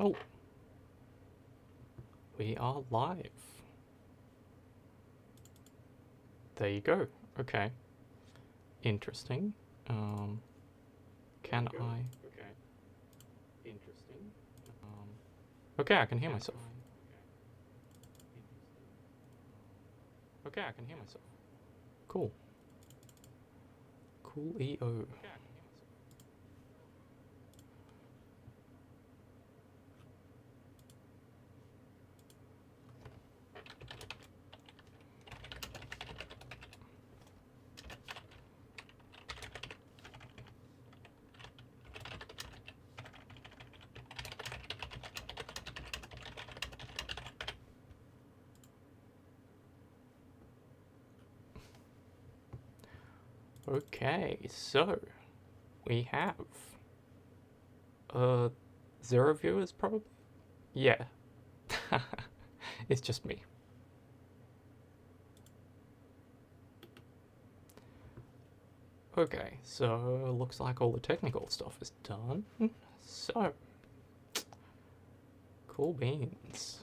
Oh. We are live. There you go. Okay. Interesting. Can I? Okay. Interesting. Okay, I can hear myself. Okay, I can hear myself. Cool. Cool-EO. Okay, so we have 0 viewers probably? Yeah. It's just me. Okay, so looks like all the technical stuff is done. So, cool beans.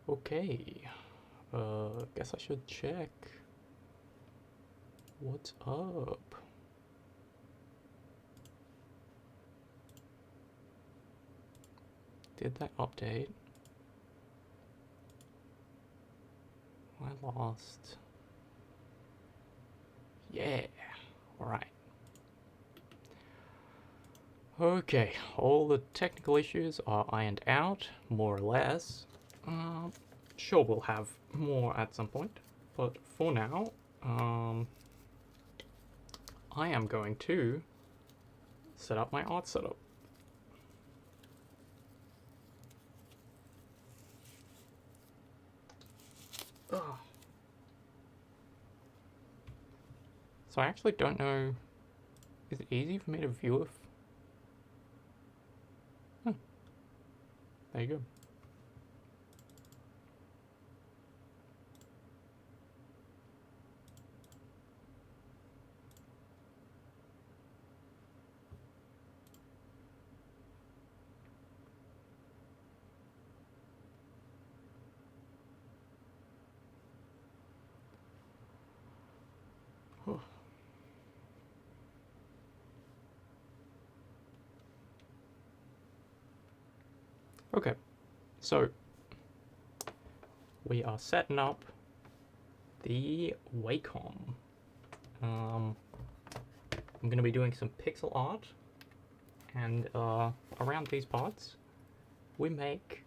Okay, guess I should check what's up. Did that update? I lost. Yeah, alright. Okay, all the technical issues are ironed out, more or less. Sure, we'll have more at some point, but for now, I am going to set up my art setup. Ugh. So I actually don't know, is it easy for me to view if... Oh, there you go. Okay, so we are setting up the Wacom. I'm going to be doing some pixel art, and around these parts, we make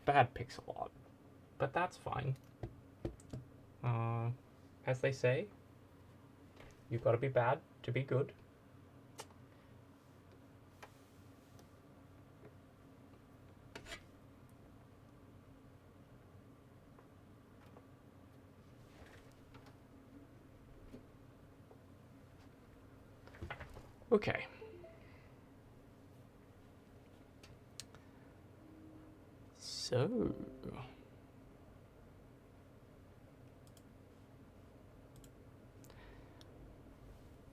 bad pixel art, but that's fine. As they say, you've got to be bad to be good. Okay. So...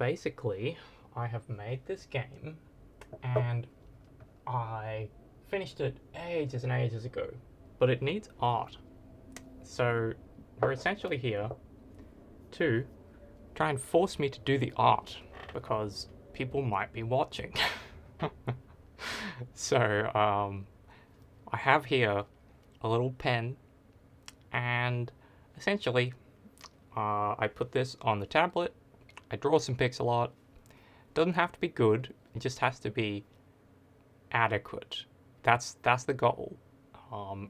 basically, I have made this game, and I finished it ages and ages ago, but it needs art. So we're essentially here to try and force me to do the art, because people might be watching. So, I have here a little pen, and essentially, I put this on the tablet, I draw some pixel art. Doesn't have to be good, it just has to be adequate. That's the goal.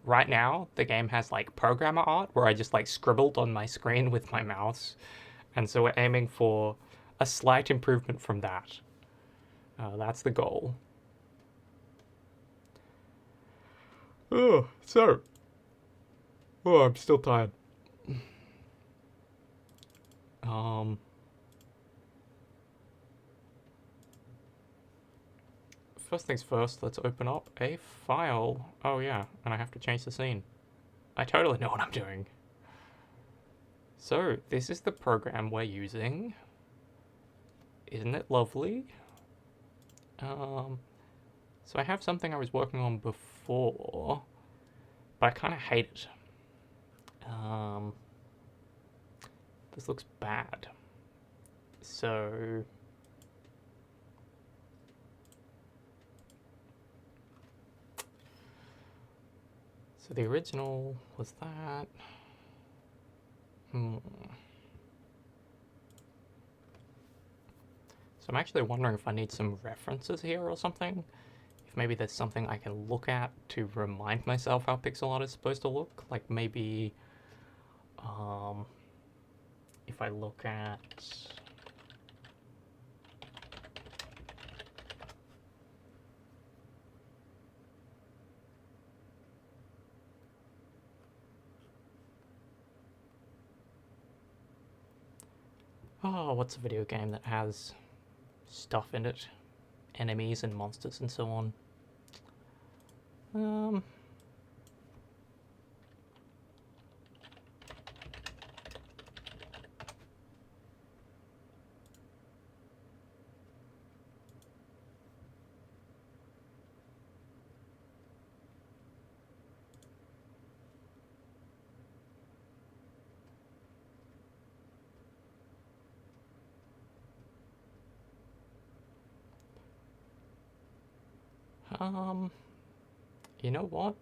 Right now, the game has like programmer art where I just like scribbled on my screen with my mouse, and so we're aiming for a slight improvement from that. That's the goal. Oh, I'm still tired. First things first, let's open up a file. Oh yeah, and I have to change the scene. I totally know what I'm doing. So, this is the program we're using. Isn't it lovely? So I have something I was working on before, but I kind of hate it. This looks bad. So the original was that. So I'm actually wondering if I need some references here or something. If maybe there's something I can look at to remind myself how pixel art is supposed to look. Like maybe if I look at what's a video game that has stuff in it? Enemies and monsters and so on. You know what?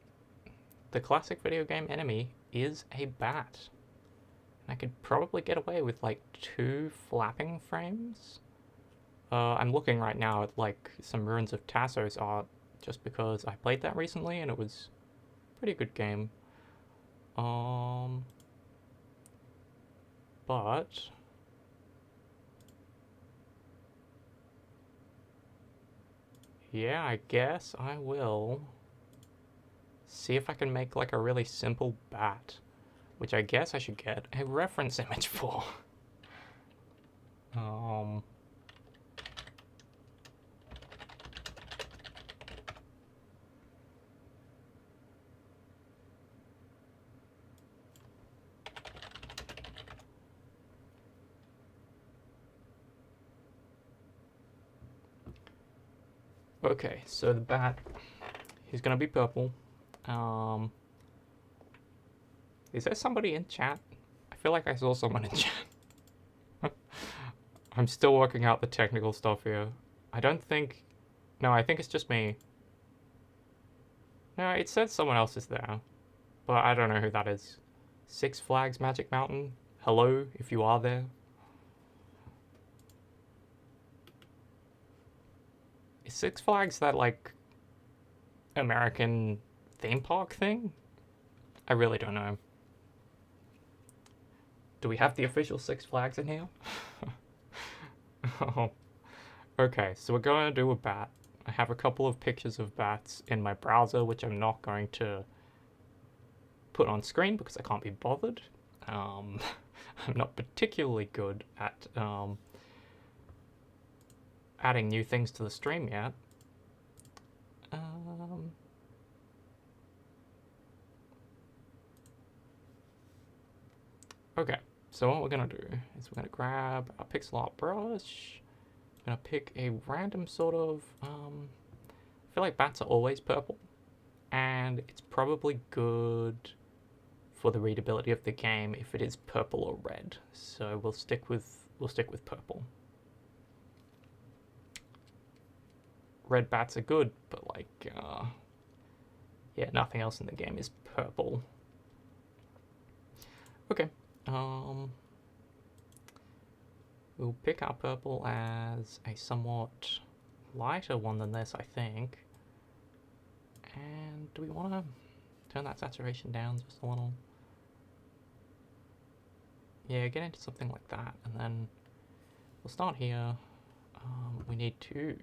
The classic video game enemy is a bat. I could probably get away with like 2 flapping frames. I'm looking right now at like some ruins of Tasso's art just because I played that recently and it was a pretty good game. But yeah, I guess I will see if I can make like a really simple bat, which I guess I should get a reference image for. Okay, so the bat, he's gonna be purple. Is there somebody in chat? I feel like I saw someone in chat. I'm still working out the technical stuff here. I don't think... No, I think it's just me. No, it says someone else is there. But I don't know who that is. Six Flags Magic Mountain? Hello, if you are there. Is Six Flags that, like, American theme park thing? I really don't know. Do we have the official Six Flags in here? Oh. Okay, so we're going to do a bat. I have a couple of pictures of bats in my browser, which I'm not going to put on screen because I can't be bothered. I'm not particularly good at adding new things to the stream yet. Okay, So what we're going to do is we're going to grab a pixel art brush. I'm going to pick a random sort of, I feel like bats are always purple, and it's probably good for the readability of the game if it is purple or red. So we'll stick with purple. Red bats are good, but like, yeah, nothing else in the game is purple. Okay, we'll pick our purple as a somewhat lighter one than this, I think. And do we want to turn that saturation down just a little? Yeah, get into something like that, and then we'll start here. We need to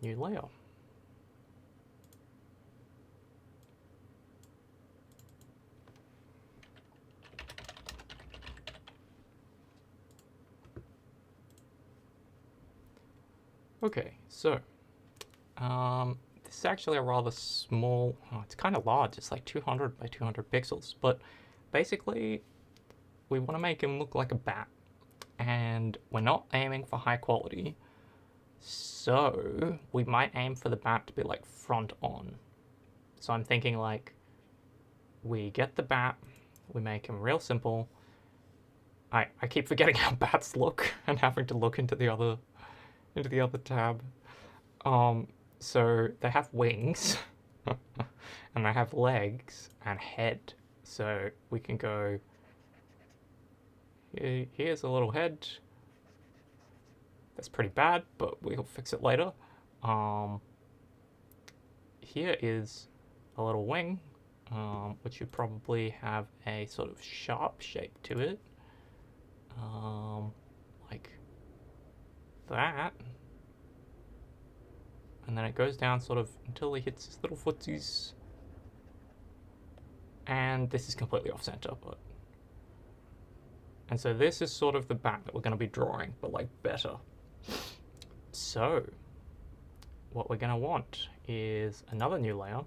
new layer. Okay, so this is actually a rather small, it's kind of large, it's like 200 by 200 pixels, but basically we want to make him look like a bat, and we're not aiming for high quality, so we might aim for the bat to be like front on. So I'm thinking like we get the bat, we make him real simple. I keep forgetting how bats look and having to look into the other tab. So they have wings and they have legs and head. So we can go, here's a little head. That's pretty bad, but we'll fix it later. Here is a little wing, which should probably have a sort of sharp shape to it. Like that. And then it goes down sort of until he hits his little footsies. And this is completely off center, but... And so this is sort of the bat that we're going to be drawing, but like better. So, what we're going to want is another new layer.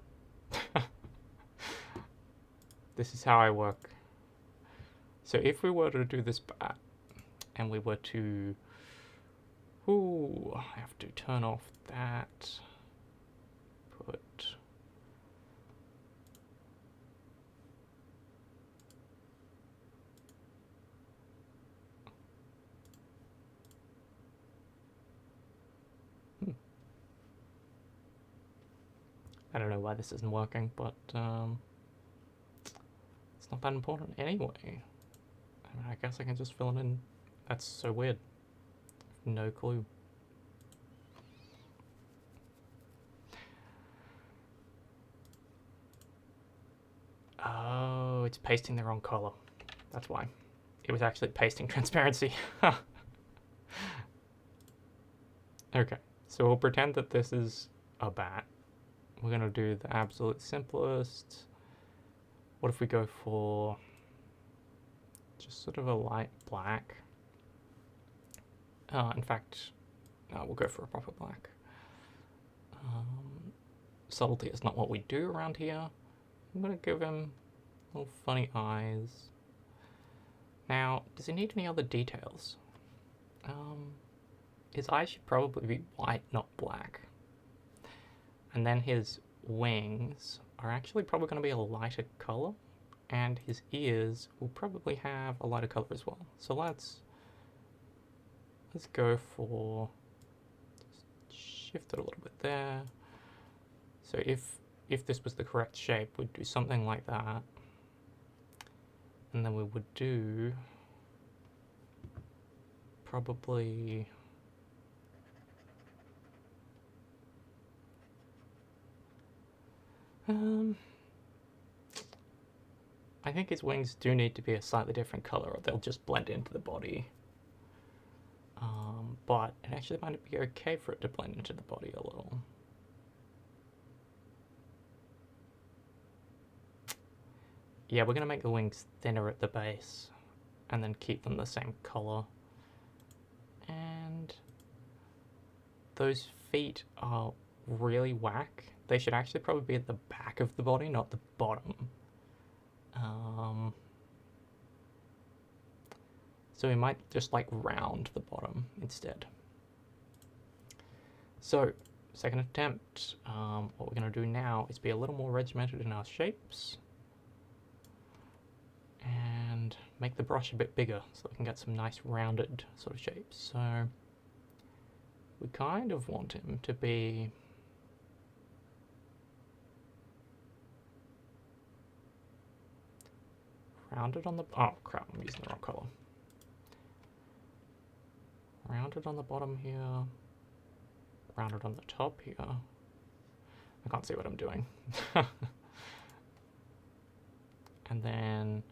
This is how I work. So if we were to do this bat, and we were to... Ooh, I have to turn off that. Put... I don't know why this isn't working, but it's not that important anyway. I mean, I guess I can just fill it in. That's so weird. No clue. Oh, it's pasting the wrong color. That's why. It was actually pasting transparency. Okay, so we'll pretend that this is a bat. We're going to do the absolute simplest. What if we go for just sort of a light black? In fact, no, we'll go for a proper black. Subtlety is not what we do around here. I'm going to give him little funny eyes. Now, does he need any other details? His eyes should probably be white, not black. And then his wings are actually probably going to be a lighter color, and his ears will probably have a lighter color as well. So let's go for, just shift it a little bit there. So if this was the correct shape, we'd do something like that, and then we would do probably I think his wings do need to be a slightly different color, or they'll just blend into the body. But it actually might be okay for it to blend into the body a little. Yeah, we're going to make the wings thinner at the base, and then keep them the same color. And those feet are really whack. they should actually probably be at the back of the body, not the bottom. So we might just like round the bottom instead. So, second attempt. What we're going to do now is be a little more regimented in our shapes. And make the brush a bit bigger so we can get some nice rounded sort of shapes. So, we kind of want him to be rounded on the... Oh crap, I'm using the wrong color. Rounded on the bottom here. Rounded on the top here. I can't see what I'm doing. And then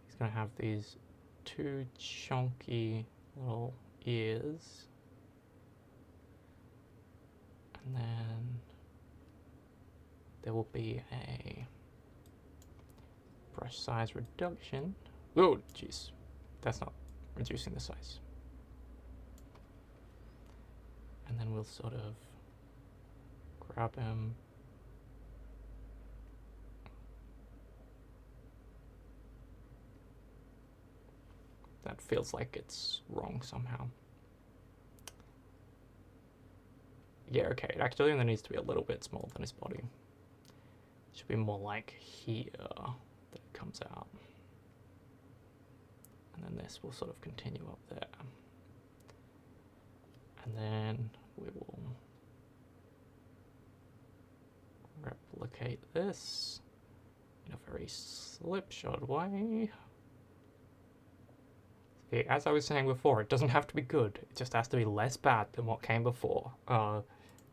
he's going to have these two chunky little ears. And then there will be a brush size reduction. Oh, jeez. That's not reducing the size. And then we'll sort of grab him. That feels like it's wrong somehow. Yeah, okay, it actually only needs to be a little bit smaller than his body. It should be more like here that it comes out. And then this will sort of continue up there. And then we will replicate this in a very slipshod way. See, as I was saying before, it doesn't have to be good. It just has to be less bad than what came before.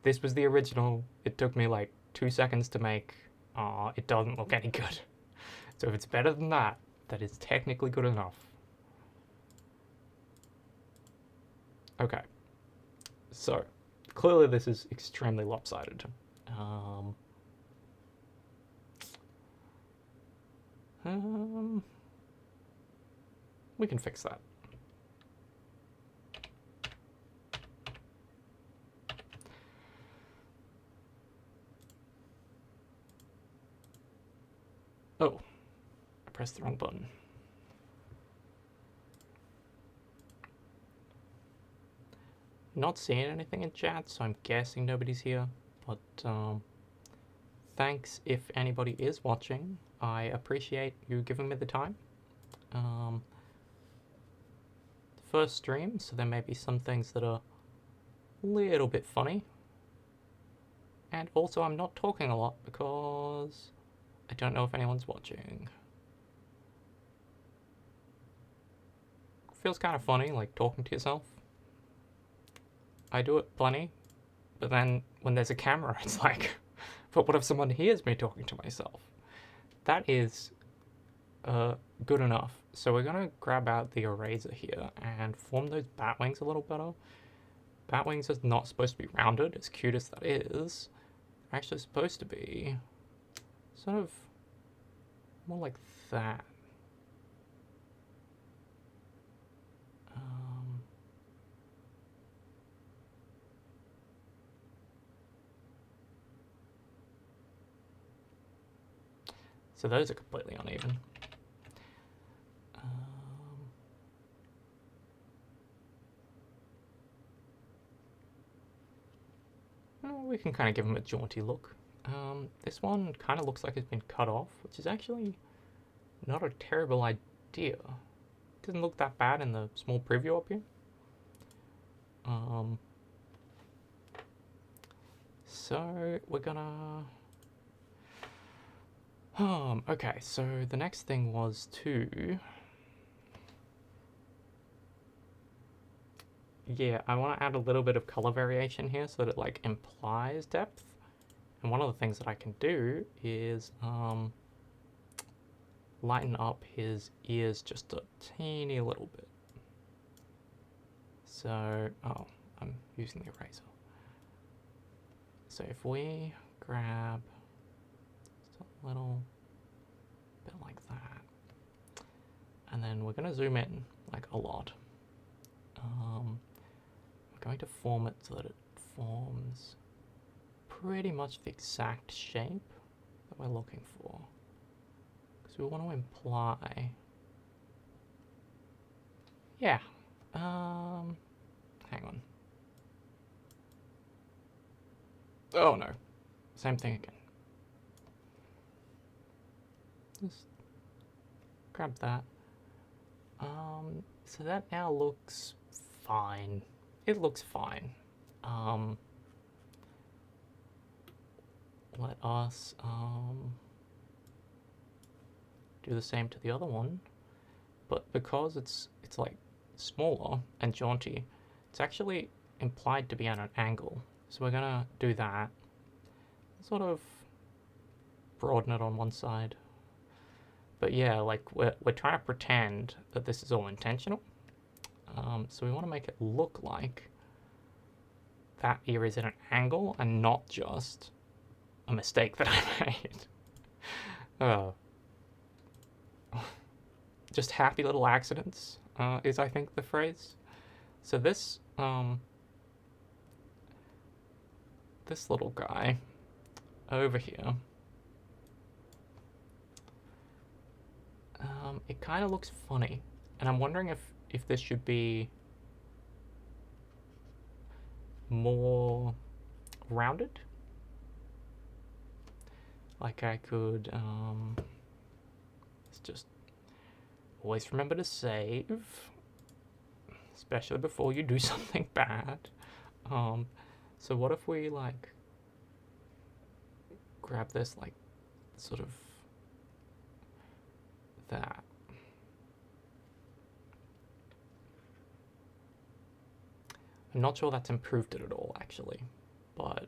This was the original. It took me like 2 seconds to make. It doesn't look any good. So if it's better than that, that is technically good enough. Okay. So, clearly this is extremely lopsided. We can fix that. Oh, I pressed the wrong button. Not seeing anything in chat, so I'm guessing nobody's here, but thanks if anybody is watching. I appreciate you giving me the time. First stream, so there may be some things that are a little bit funny. And also I'm not talking a lot because I don't know if anyone's watching. Feels kind of funny, like talking to yourself. I do it plenty, but then when there's a camera, it's like, but what if someone hears me talking to myself? That is good enough. So we're going to grab out the eraser here and form those bat wings a little better. Bat wings is not supposed to be rounded, as cute as that is. They're actually supposed to be sort of more like that. So those are completely uneven. We can kind of give them a jaunty look. This one kind of looks like it's been cut off, which is actually not a terrible idea. It doesn't look that bad in the small preview up here. So we're gonna... okay, so the next thing was to... Yeah, I want to add a little bit of color variation here so that it like implies depth. And one of the things that I can do is lighten up his ears just a teeny little bit. So, oh, I'm using the eraser. So if we grab just a little bit like that, and then we're going to zoom in like a lot. We're going to form it so that it forms pretty much the exact shape that we're looking for. Because we want to imply... Yeah. Hang on. Oh no. Same thing again. Just grab that. So that now looks fine. It looks fine. Let us do the same to the other one, but because it's like smaller and jaunty, it's actually implied to be at an angle. So we're gonna do that. Sort of broaden it on one side. But yeah, like we're trying to pretend that this is all intentional. So we want to make it look like that ear is at an angle and not just a mistake that I made. Just happy little accidents is, I think, the phrase. So this this little guy over here, it kind of looks funny, and I'm wondering if this should be more rounded. Like I could, let's just always remember to save, especially before you do something bad. So what if we like grab this like sort of that. I'm not sure that's improved it at all, actually, but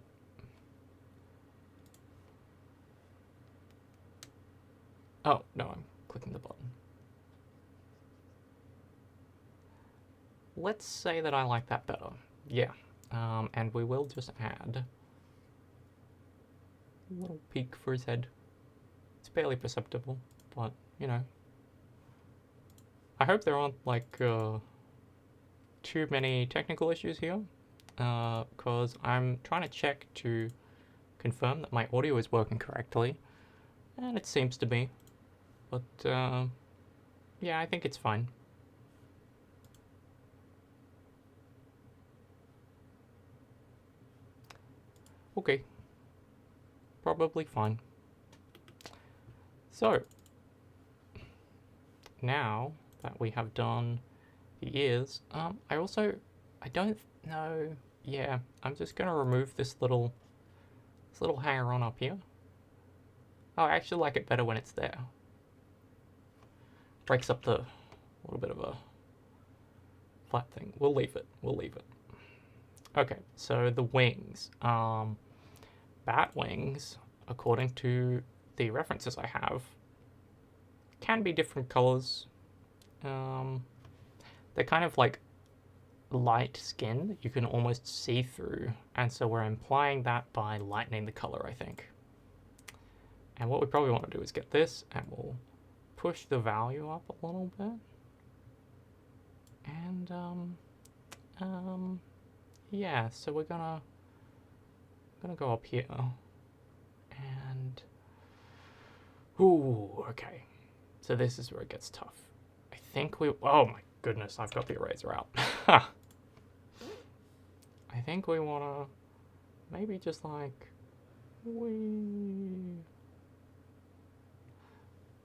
oh no, I'm clicking the button. Let's say that I like that better. Yeah, and we will just add a little peak for his head. It's barely perceptible, but you know. I hope there aren't like too many technical issues here, because I'm trying to check to confirm that my audio is working correctly, and it seems to be. But yeah, I think it's fine. Okay, probably fine. So, now that we have done the ears, I don't know, yeah, I'm just going to remove this little hanger on up here. Oh, I actually like it better when it's there. Breaks up the little bit of a flat thing. We'll leave it. Okay, so the wings. Bat wings, according to the references I have, can be different colors. They're kind of like light skin that you can almost see through, and so we're implying that by lightening the color, I think. And what we probably want to do is get this, and we'll push the value up a little bit. And yeah, so we're gonna go up here, and ooh, okay. So this is where it gets tough. I think we, oh my goodness, I've got the eraser out. I think we wanna maybe just like,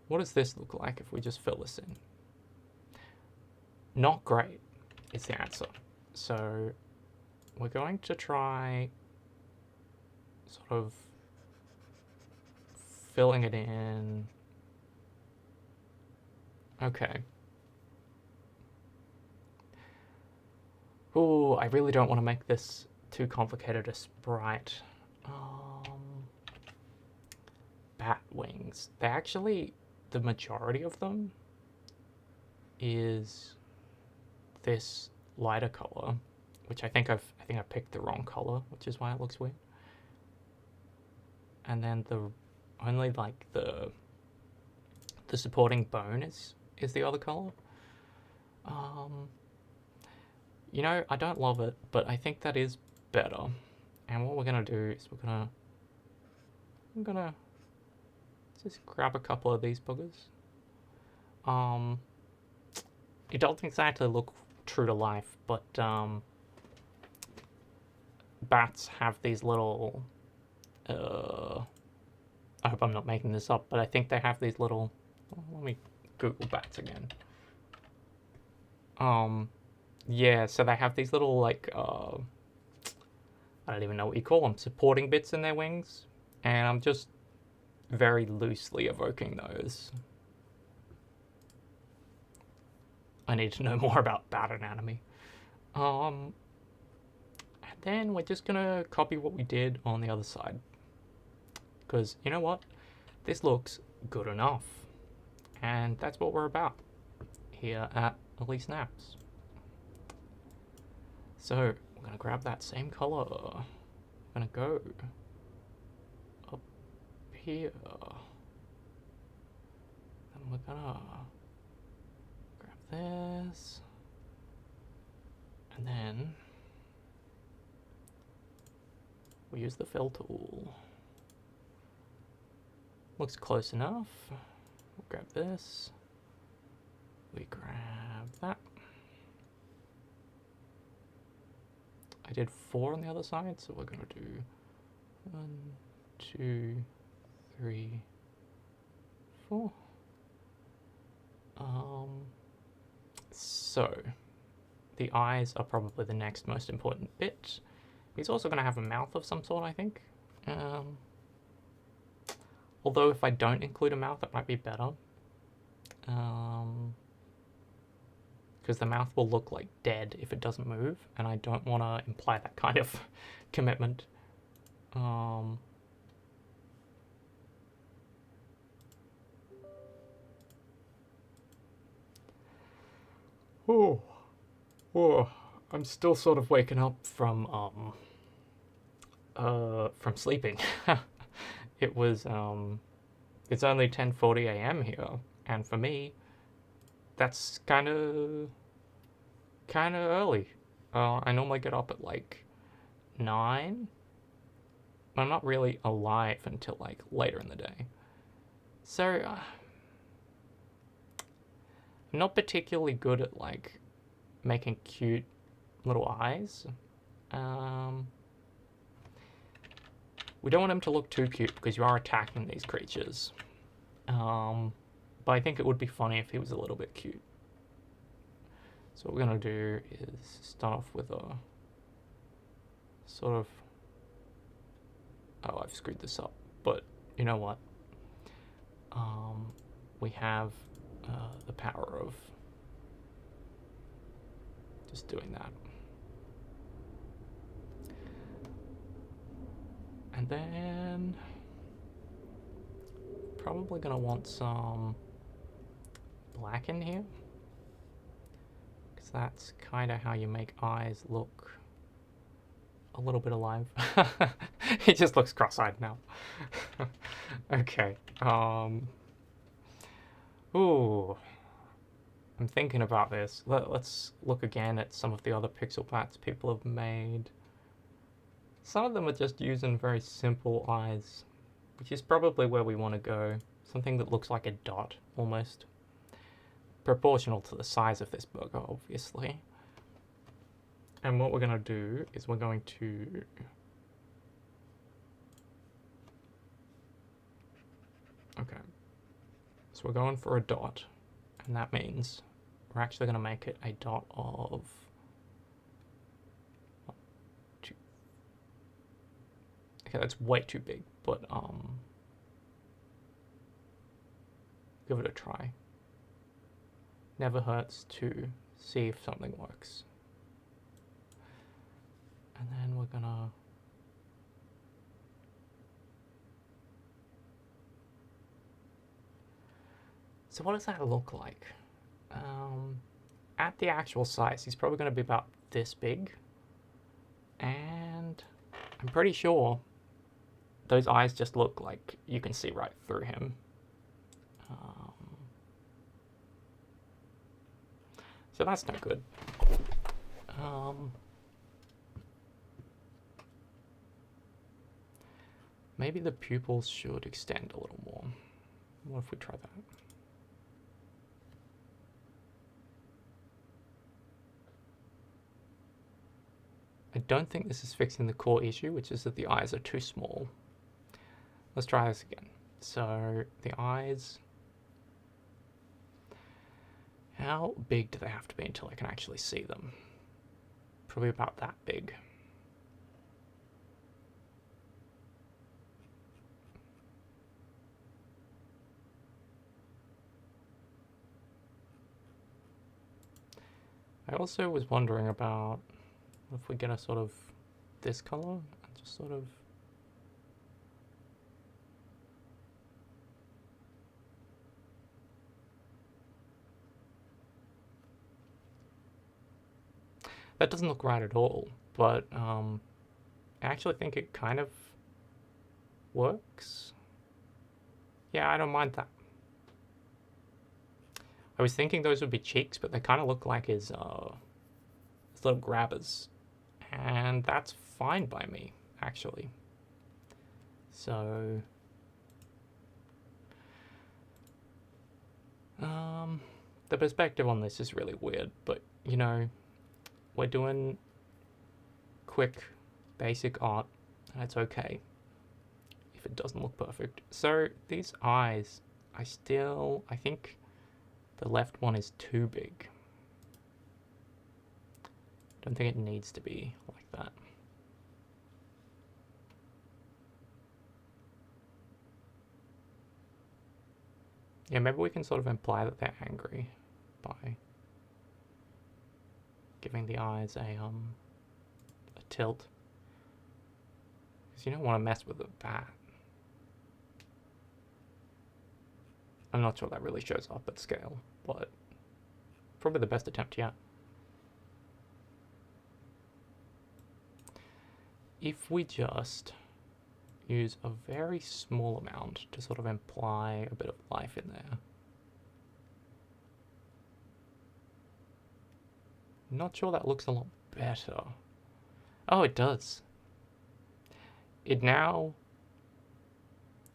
what does this look like if we just fill this in? Not great is the answer. So we're going to try sort of filling it in. Okay. Ooh, I really don't want to make this too complicated a sprite. Bat wings. They actually, the majority of them is this lighter color, which I think I picked the wrong color, which is why it looks weird. And then the only like the supporting bone is the other color. You know, I don't love it, but I think that is better. And what we're gonna do is we're gonna I'm gonna just grab a couple of these buggers. It doesn't exactly look true to life, but bats have these little, I hope I'm not making this up, but I think they have these little, let me Google bats again. Yeah, so they have these little, like, I don't even know what you call them, supporting bits in their wings, and I'm just very loosely evoking those. I need to know more about bat anatomy. And then we're just gonna copy what we did on the other side. Because, you know what? This looks good enough. And that's what we're about here at Elise Snaps. So, we're gonna grab that same color. We're gonna go up here. And we're gonna grab this. And then we use the fill tool. Looks close enough. We'll grab this. We grab that. I did 4 on the other side, so we're gonna do 1, 2, 3, 4. So the eyes are probably the next most important bit. He's also going to have a mouth of some sort, I think. Although if I don't include a mouth, it might be better. Because the mouth will look like dead if it doesn't move, and I don't want to imply that kind of commitment. Oh, I'm still sort of waking up from sleeping. It was it's only 10:40 a.m. here, and for me, that's kind of early. I normally get up at like 9. I'm not really alive until like later in the day, so I'm not particularly good at like making cute little eyes. We don't want him to look too cute because you are attacking these creatures. But I think it would be funny if he was a little bit cute. So what we're going to do is start off with a sort of... Oh, I've screwed this up. But you know what? We have the power of just doing that. And then probably going to want some black in here, because that's kind of how you make eyes look a little bit alive. He just looks cross-eyed now. Okay. Ooh. I'm thinking about this. Let's look again at some of the other pixel bats people have made. Some of them are just using very simple eyes, which is probably where we want to go. Something that looks like a dot, almost. Proportional to the size of this burger, obviously. And what we're going to do is we're going to... Okay. So we're going for a dot, and that means we're actually going to make it a dot of... Okay, that's way too big, but give it a try. Never hurts to see if something works. And then we're gonna... So what does that look like? At the actual size, he's probably gonna be about this big. And I'm pretty sure those eyes just look like you can see right through him. So that's no good. maybe the pupils should extend a little more. What if we try that? I don't think this is fixing the core issue, which is that the eyes are too small. Let's try this again. So the eyes, how big do they have to be until I can actually see them? Probably about that big. I also was wondering about if we get a sort of this color and just sort of that doesn't look right at all, but I actually think it kind of works. Yeah, I don't mind that. I was thinking those would be cheeks, but they kind of look like his little grabbers. And that's fine by me, actually. So, the perspective on this is really weird, but, you know, we're doing quick, basic art, and it's okay if it doesn't look perfect. So, these eyes, I think the left one is too big. Don't think it needs to be like that. Yeah, maybe we can sort of imply that they're angry by giving the eyes a tilt. Because you don't want to mess with a bat. I'm not sure that really shows up at scale, but probably the best attempt yet. If we just use a very small amount to sort of imply a bit of life in there. Not sure that looks a lot better. Oh, it does. It now...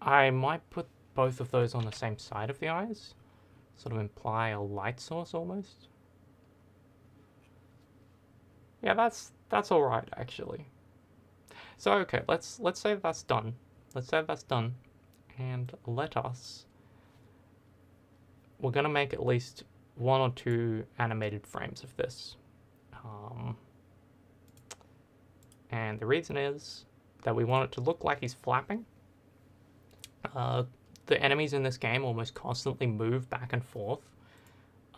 I might put both of those on the same side of the eyes. Sort of imply a light source almost. Yeah, that's alright actually. So okay, let's say that's done. Let's say that's done. And let us... We're gonna make at least 1 or 2 animated frames of this. And the reason is that we want it to look like he's flapping. The enemies in this game almost constantly move back and forth.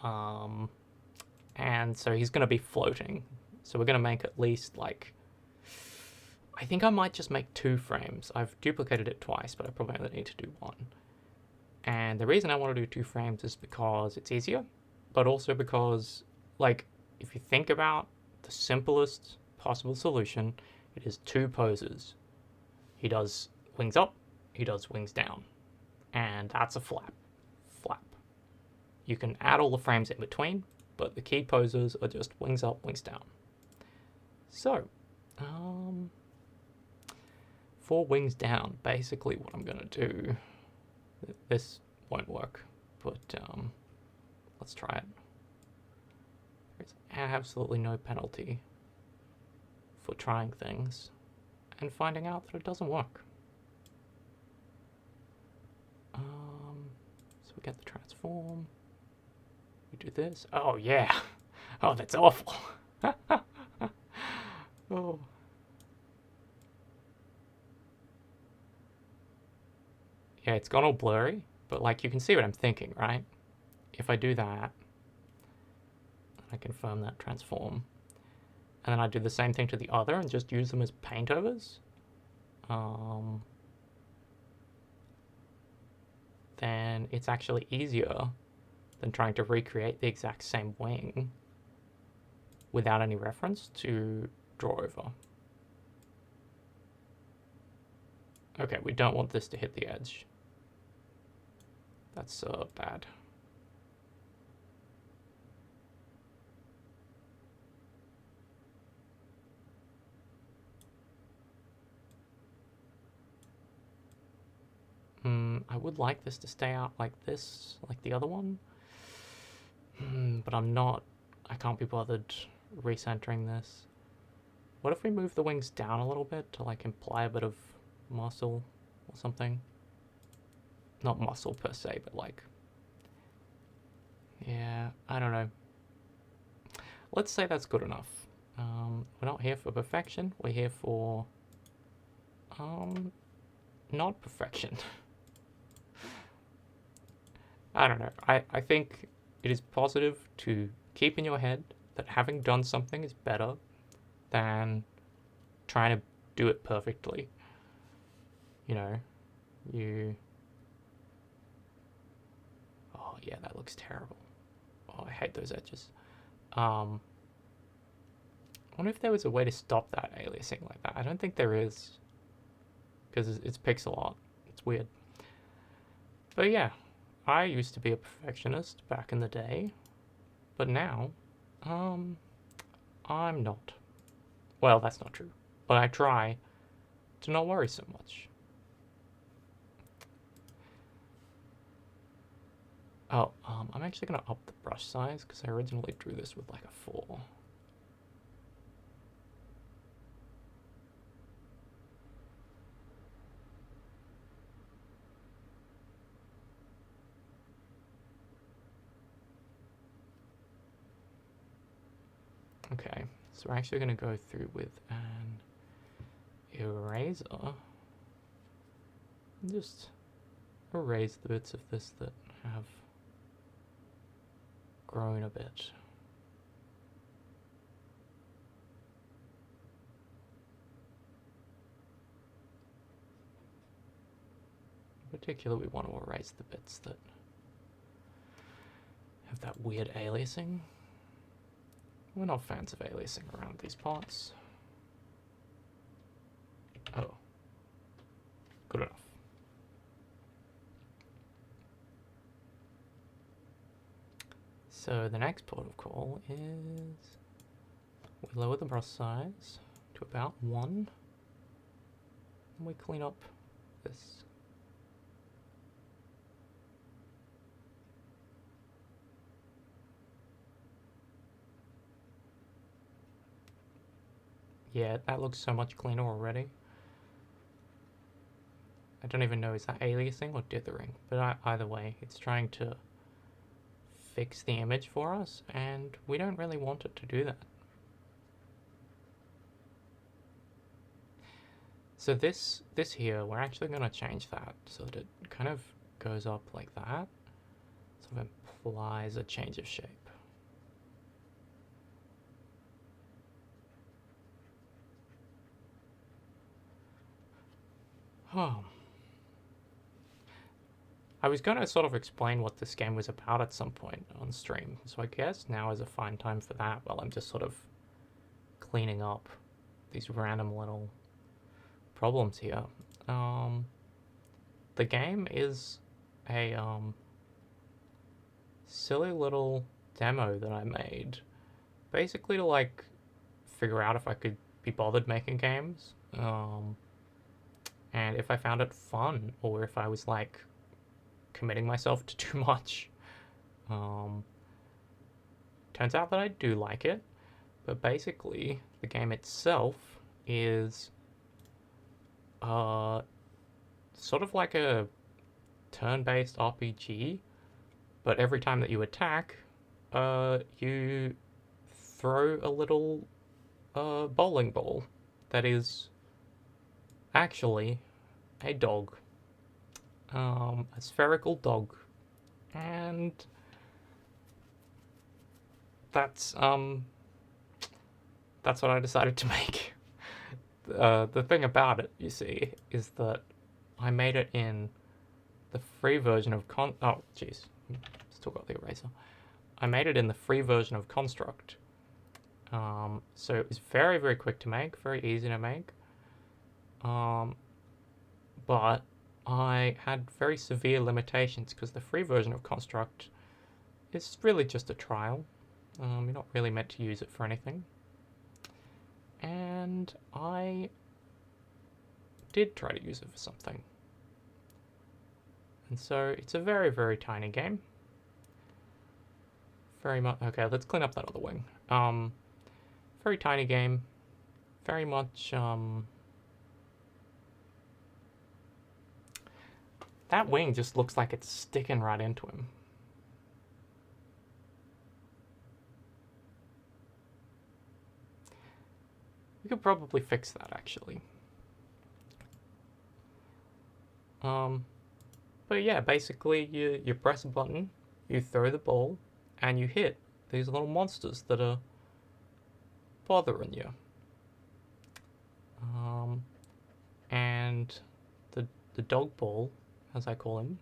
And so he's going to be floating. So we're going to make at least like... I think I might just make 2 frames. I've duplicated it twice, but I probably only need to do 1. And the reason I want to do 2 frames is because it's easier, but also because, like, if you think about the simplest possible solution, it is 2 poses. He does wings up, he does wings down. And that's a flap. Flap. You can add all the frames in between, but the key poses are just wings up, wings down. So, for wings down, basically what I'm going to do, this won't work, but let's try it. There's absolutely no penalty for trying things and finding out that it doesn't work. So we get the transform. We do this. Oh yeah. Oh, that's awful. Oh. Yeah, it's gone all blurry, but like you can see what I'm thinking, right? If I do that, I confirm that transform, and then I do the same thing to the other and just use them as paint overs. Then it's actually easier than trying to recreate the exact same wing without any reference to draw over. Okay, we don't want this to hit the edge. That's bad. I would like this to stay out like this, like the other one. But I can't be bothered recentering this. What if we move the wings down a little bit to like imply a bit of muscle or something? Not muscle per se, but like... Yeah, I don't know. Let's say that's good enough. We're not here for perfection, we're here for... not perfection. I don't know. I think it is positive to keep in your head that having done something is better than trying to do it perfectly. You know, oh yeah, that looks terrible. Oh, I hate those edges. I wonder if there was a way to stop that aliasing like that. I don't think there is, because it's pixel art. It's weird. But yeah, I used to be a perfectionist back in the day, but now, I'm not. Well, that's not true, but I try to not worry so much. Oh, I'm actually going to up the brush size because I originally drew this with like a 4. Okay, so we're actually going to go through with an eraser and just erase the bits of this that have grown a bit. In particular, we want to erase the bits that have that weird aliasing. We're not fans of aliasing around these parts. Oh. Good enough. So the next port of call is we lower the brush size to about 1 and we clean up this. Yeah, that looks so much cleaner already. I don't even know, is that aliasing or dithering? But either way, it's trying to fix the image for us, and we don't really want it to do that. So this here, we're actually going to change that so that it kind of goes up like that. Sort of implies a change of shape. Oh. I was going to sort of explain what this game was about at some point on stream, so I guess now is a fine time for that while I'm just sort of cleaning up these random little problems here. The game is a silly little demo that I made, basically to like figure out if I could be bothered making games, and if I found it fun, or if I was like committing myself to too much. Turns out that I do like it, but basically the game itself is sort of like a turn-based RPG, but every time that you attack, you throw a little bowling ball that is actually a dog. A spherical dog. And that's what I decided to make. The thing about it, you see, is that I made it in the free version of oh, jeez, still got the eraser. I made it in the free version of Construct. So it was very, very quick to make, very easy to make. But I had very severe limitations because the free version of Construct is really just a trial. You're not really meant to use it for anything. And I did try to use it for something. And so it's a very, very tiny game. Very much. Okay, let's clean up that other wing. Very tiny game. Very much. That wing just looks like it's sticking right into him. We could probably fix that actually. But yeah, basically you press a button, you throw the ball, and you hit these little monsters that are bothering you. And the dog ball, as I call him,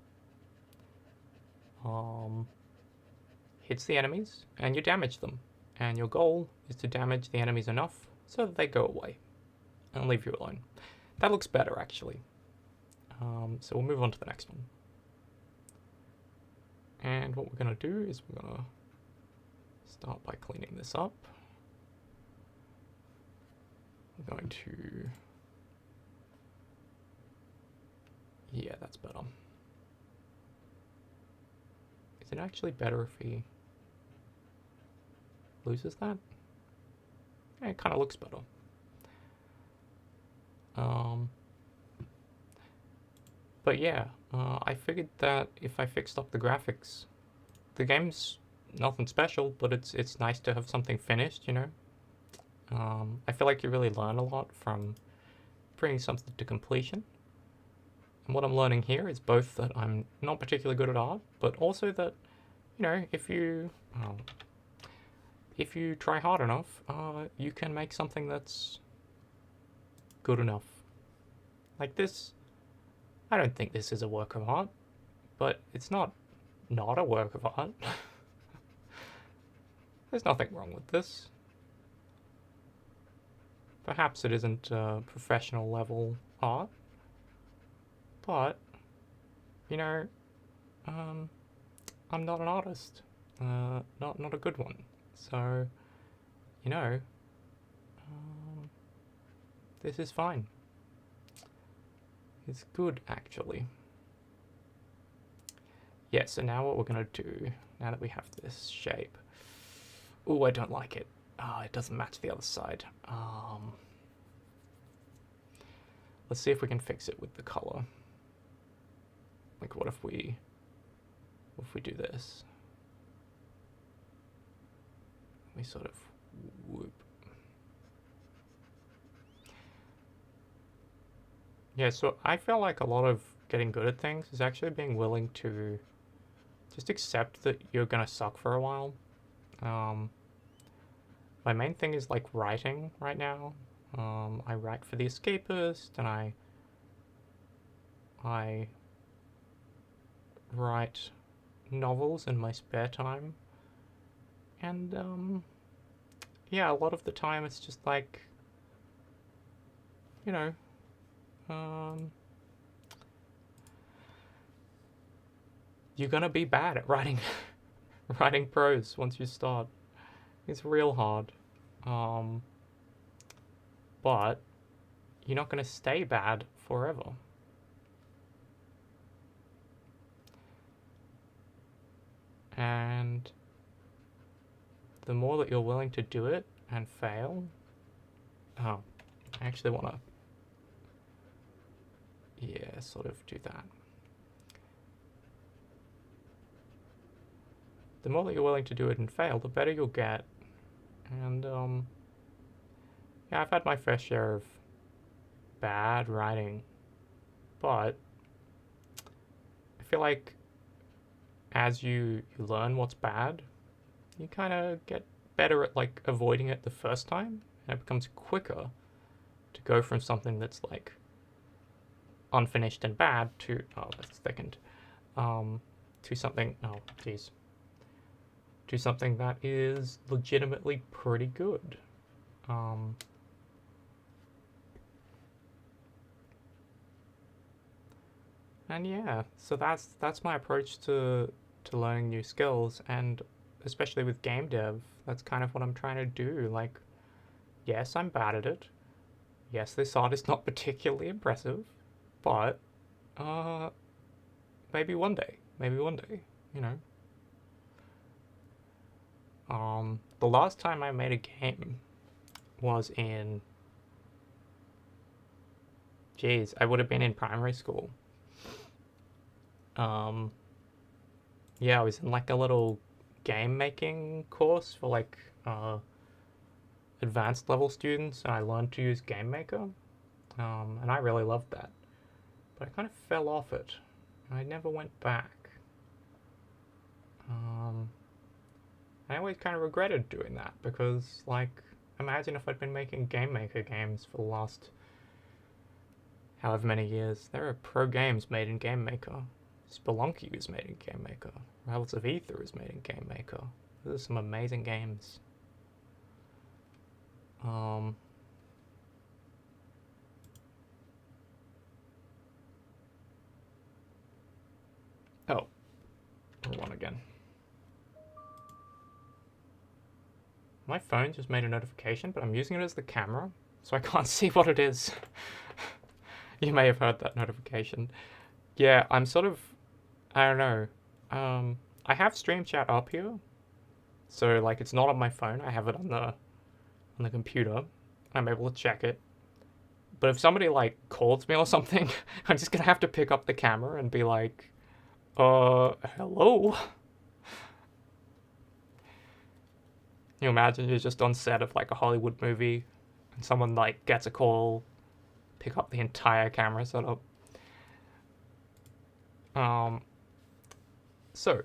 hits the enemies and you damage them. And your goal is to damage the enemies enough so that they go away and leave you alone. That looks better actually. So we'll move on to the next one. And what we're going to do is we're going to start by cleaning this up. We're going to... Yeah, that's better. Is it actually better if he loses that? Yeah, it kind of looks better. But yeah, I figured that if I fixed up the graphics, the game's nothing special, but it's nice to have something finished, you know? I feel like you really learn a lot from bringing something to completion. And what I'm learning here is both that I'm not particularly good at art, but also that, you know, if you try hard enough, you can make something that's good enough. Like this, I don't think this is a work of art, but it's not a work of art. There's nothing wrong with this. Perhaps it isn't professional level art, but, you know, I'm not an artist, not a good one. So, you know, this is fine. It's good, actually. Yeah, so now what we're going to do, now that we have this shape... Ooh, I don't like it. It doesn't match the other side. Let's see if we can fix it with the color. Like, what if we do this? We sort of whoop. Yeah, so I feel like a lot of getting good at things is actually being willing to just accept that you're gonna suck for a while. My main thing is like writing right now. I write for The Escapist, and I write novels in my spare time. And yeah, a lot of the time it's just like, you know, you're gonna be bad at writing writing prose once you start. It's real hard. But you're not gonna stay bad forever. And the more that you're willing to do it and fail... Oh, I actually wanna... Yeah, sort of do that. The more that you're willing to do it and fail, the better you'll get. And, yeah, I've had my fair share of bad writing, but I feel like as you learn what's bad, you kind of get better at, like, avoiding it the first time, and it becomes quicker to go from something that's, like, unfinished and bad to... Oh, that's thickened. To something... Oh, geez. To something that is legitimately pretty good. And yeah, so that's my approach to learning new skills, and especially with game dev, that's kind of what I'm trying to do. Like, yes, I'm bad at it. Yes, this art is not particularly impressive, but maybe one day, you know. The last time I made a game was in, geez, I would have been in primary school. Yeah, I was in like a little game making course for like advanced level students, and I learned to use Game Maker, and I really loved that. But I kind of fell off it, and I never went back. I always kind of regretted doing that because, like, imagine if I'd been making Game Maker games for the last however many years. There are pro games made in Game Maker. Spelunky was made in Game Maker. Rivals of Ether was made in Game Maker. Those are some amazing games. Oh, wrong one again. My phone just made a notification, but I'm using it as the camera, so I can't see what it is. You may have heard that notification. Yeah, I'm sort of, I don't know. I have Stream Chat up here, so like it's not on my phone. I have it on the computer. I'm able to check it. But if somebody like calls me or something, I'm just gonna have to pick up the camera and be like, hello? You imagine you're just on set of like a Hollywood movie and someone like gets a call, pick up the entire camera setup. So,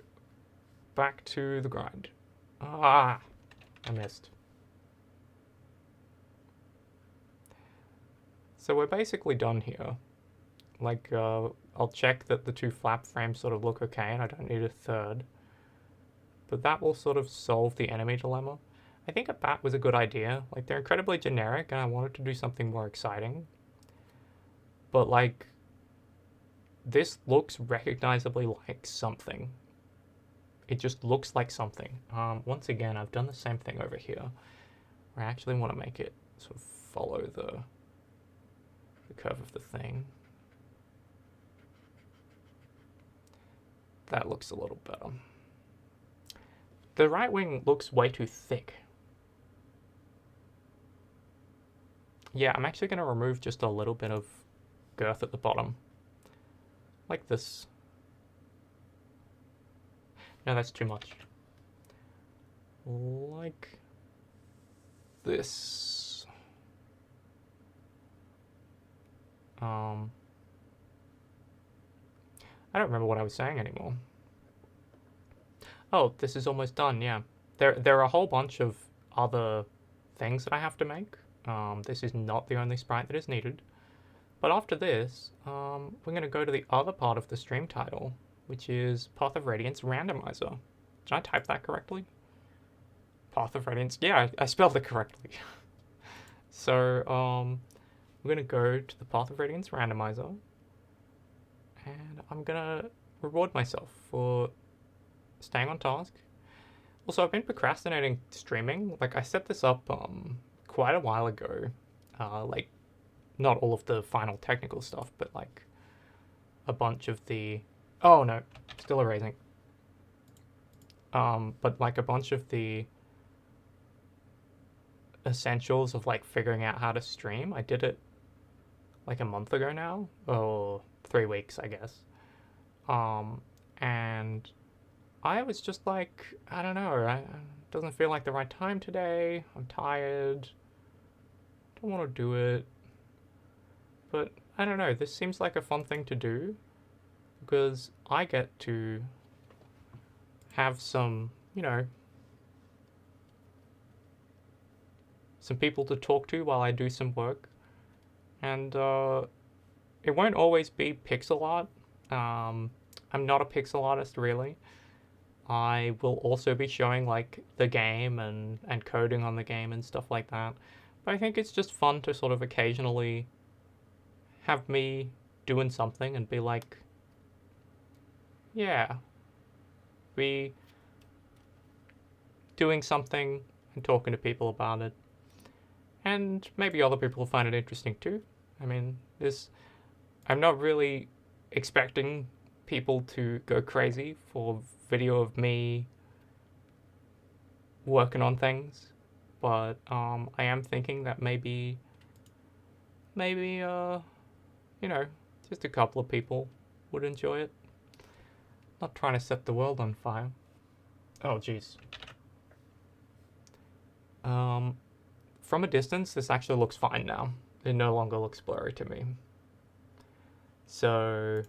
back to the grind. I missed. So we're basically done here. Like, I'll check that the two flap frames sort of look okay and I don't need a third. But that will sort of solve the enemy dilemma. I think a bat was a good idea. Like, they're incredibly generic and I wanted to do something more exciting. But, like, this looks recognizably like something. It just looks like something. Once again, I've done the same thing over here. Where I actually want to make it sort of follow the curve of the thing. That looks a little better. The right wing looks way too thick. Yeah, I'm actually going to remove just a little bit of girth at the bottom. Like this. No, that's too much. Like this. I don't remember what I was saying anymore. Oh, this is almost done, yeah. There are a whole bunch of other things that I have to make. This is not the only sprite that is needed. But after this, we're going to go to the other part of the stream title, which is Path of Radiance Randomizer. Did I type that correctly? Path of Radiance, yeah, I spelled it correctly. So, we're going to go to the Path of Radiance Randomizer, and I'm going to reward myself for staying on task. Also, I've been procrastinating streaming. Like, I set this up quite a while ago. Like, not all of the final technical stuff, but like a bunch of the... Oh no, still erasing. But like a bunch of the essentials of like figuring out how to stream. I did it like a month ago now, or 3 weeks, I guess. And I was just like, I don't know, it doesn't feel like the right time today. I'm tired. Don't want to do it. But I don't know, this seems like a fun thing to do because I get to have some, you know, some people to talk to while I do some work. And it won't always be pixel art. I'm not a pixel artist, really. I will also be showing like the game and coding on the game and stuff like that. But I think it's just fun to sort of occasionally have me doing something and be like, yeah, be doing something and talking to people about it. And maybe other people find it interesting too. I mean, I'm not really expecting people to go crazy for video of me working on things, but I am thinking that maybe you know, just a couple of people would enjoy it. Not trying to set the world on fire. Oh jeez. From a distance, this actually looks fine now. It no longer looks blurry to me. So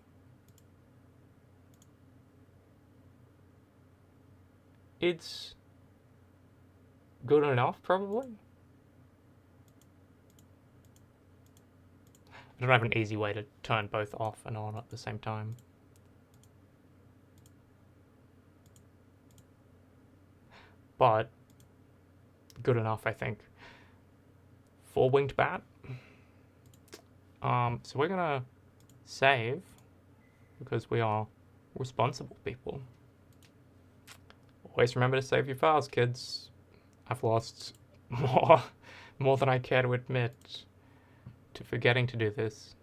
it's good enough, probably. I don't have an easy way to turn both off and on at the same time. But good enough, I think. 4-winged bat. So we're gonna save because we are responsible people. Always remember to save your files, kids. I've lost more than I care to admit to forgetting to do this.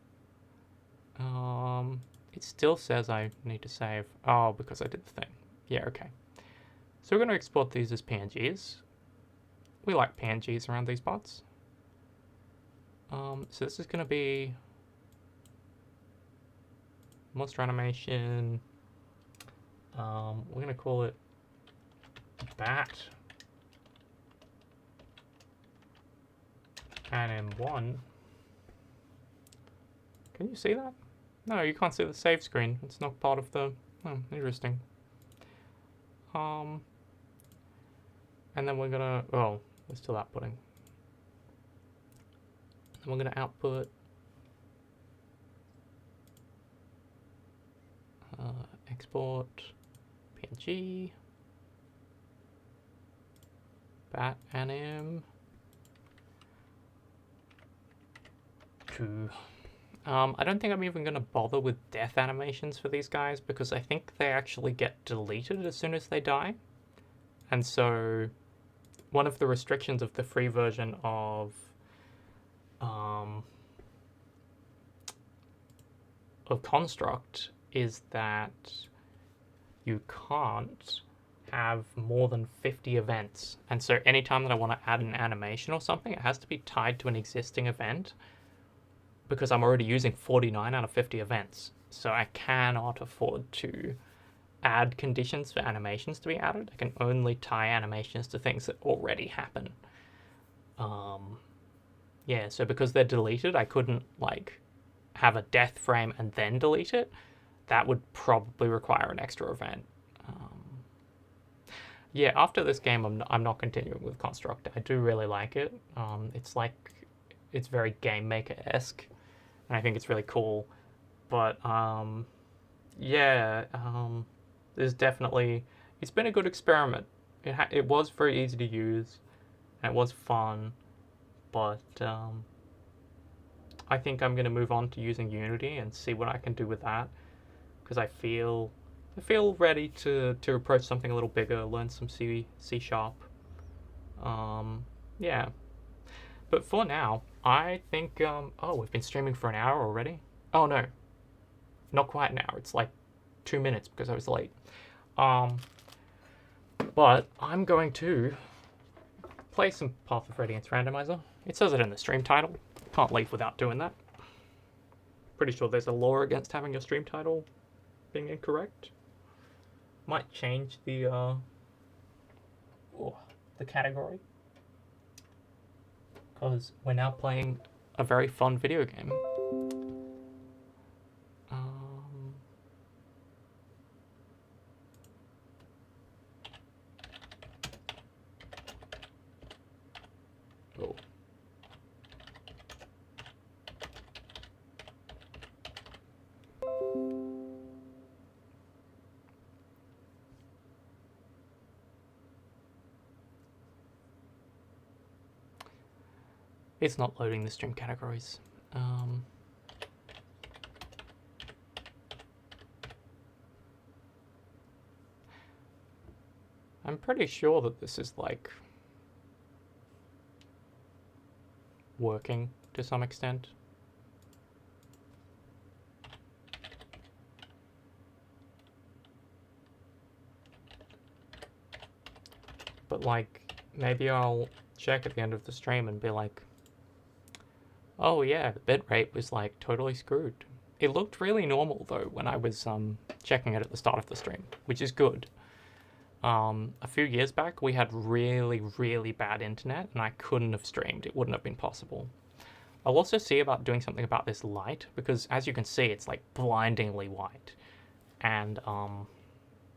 It still says I need to save. Oh, because I did the thing. Yeah, okay. So we're going to export these as PNGs. We like PNGs around these bots. So this is going to be monster animation. We're going to call it bat anim1. Can you see that? No, you can't see the save screen. It's not part of the... Oh, interesting. And then we're gonna... Oh, we're still outputting. And we're gonna output... export PNG bat anim 2. I don't think I'm even going to bother with death animations for these guys because I think they actually get deleted as soon as they die. And so one of the restrictions of the free version of Construct is that you can't have more than 50 events. And so anytime that I want to add an animation or something, it has to be tied to an existing event, because I'm already using 49 out of 50 events. So I cannot afford to add conditions for animations to be added. I can only tie animations to things that already happen. Yeah, so because they're deleted, I couldn't like have a death frame and then delete it. That would probably require an extra event. Yeah, after this game, I'm not continuing with Construct. I do really like it. It's very Game Maker-esque. And I think it's really cool, but yeah, there's definitely, it's been a good experiment. It was very easy to use, and it was fun, but I think I'm going to move on to using Unity and see what I can do with that, because I feel ready to approach something a little bigger, learn some C#. Yeah. But for now, I think, oh, we've been streaming for an hour already? Oh, no. Not quite an hour. It's like 2 minutes because I was late. But I'm going to play some Path of Radiance Randomizer. It says it in the stream title. Can't leave without doing that. Pretty sure there's a law against having your stream title being incorrect. Might change the category, because we're now playing a very fun video game. Oh. It's not loading the stream categories. I'm pretty sure that this is like working to some extent. but like, maybe I'll check at the end of the stream and be like, oh yeah, the bitrate was like totally screwed. It looked really normal though when I was checking it at the start of the stream, which is good. A few years back, we had really, really bad internet, and I couldn't have streamed. It wouldn't have been possible. I'll also see about doing something about this light, because as you can see, it's like blindingly white. And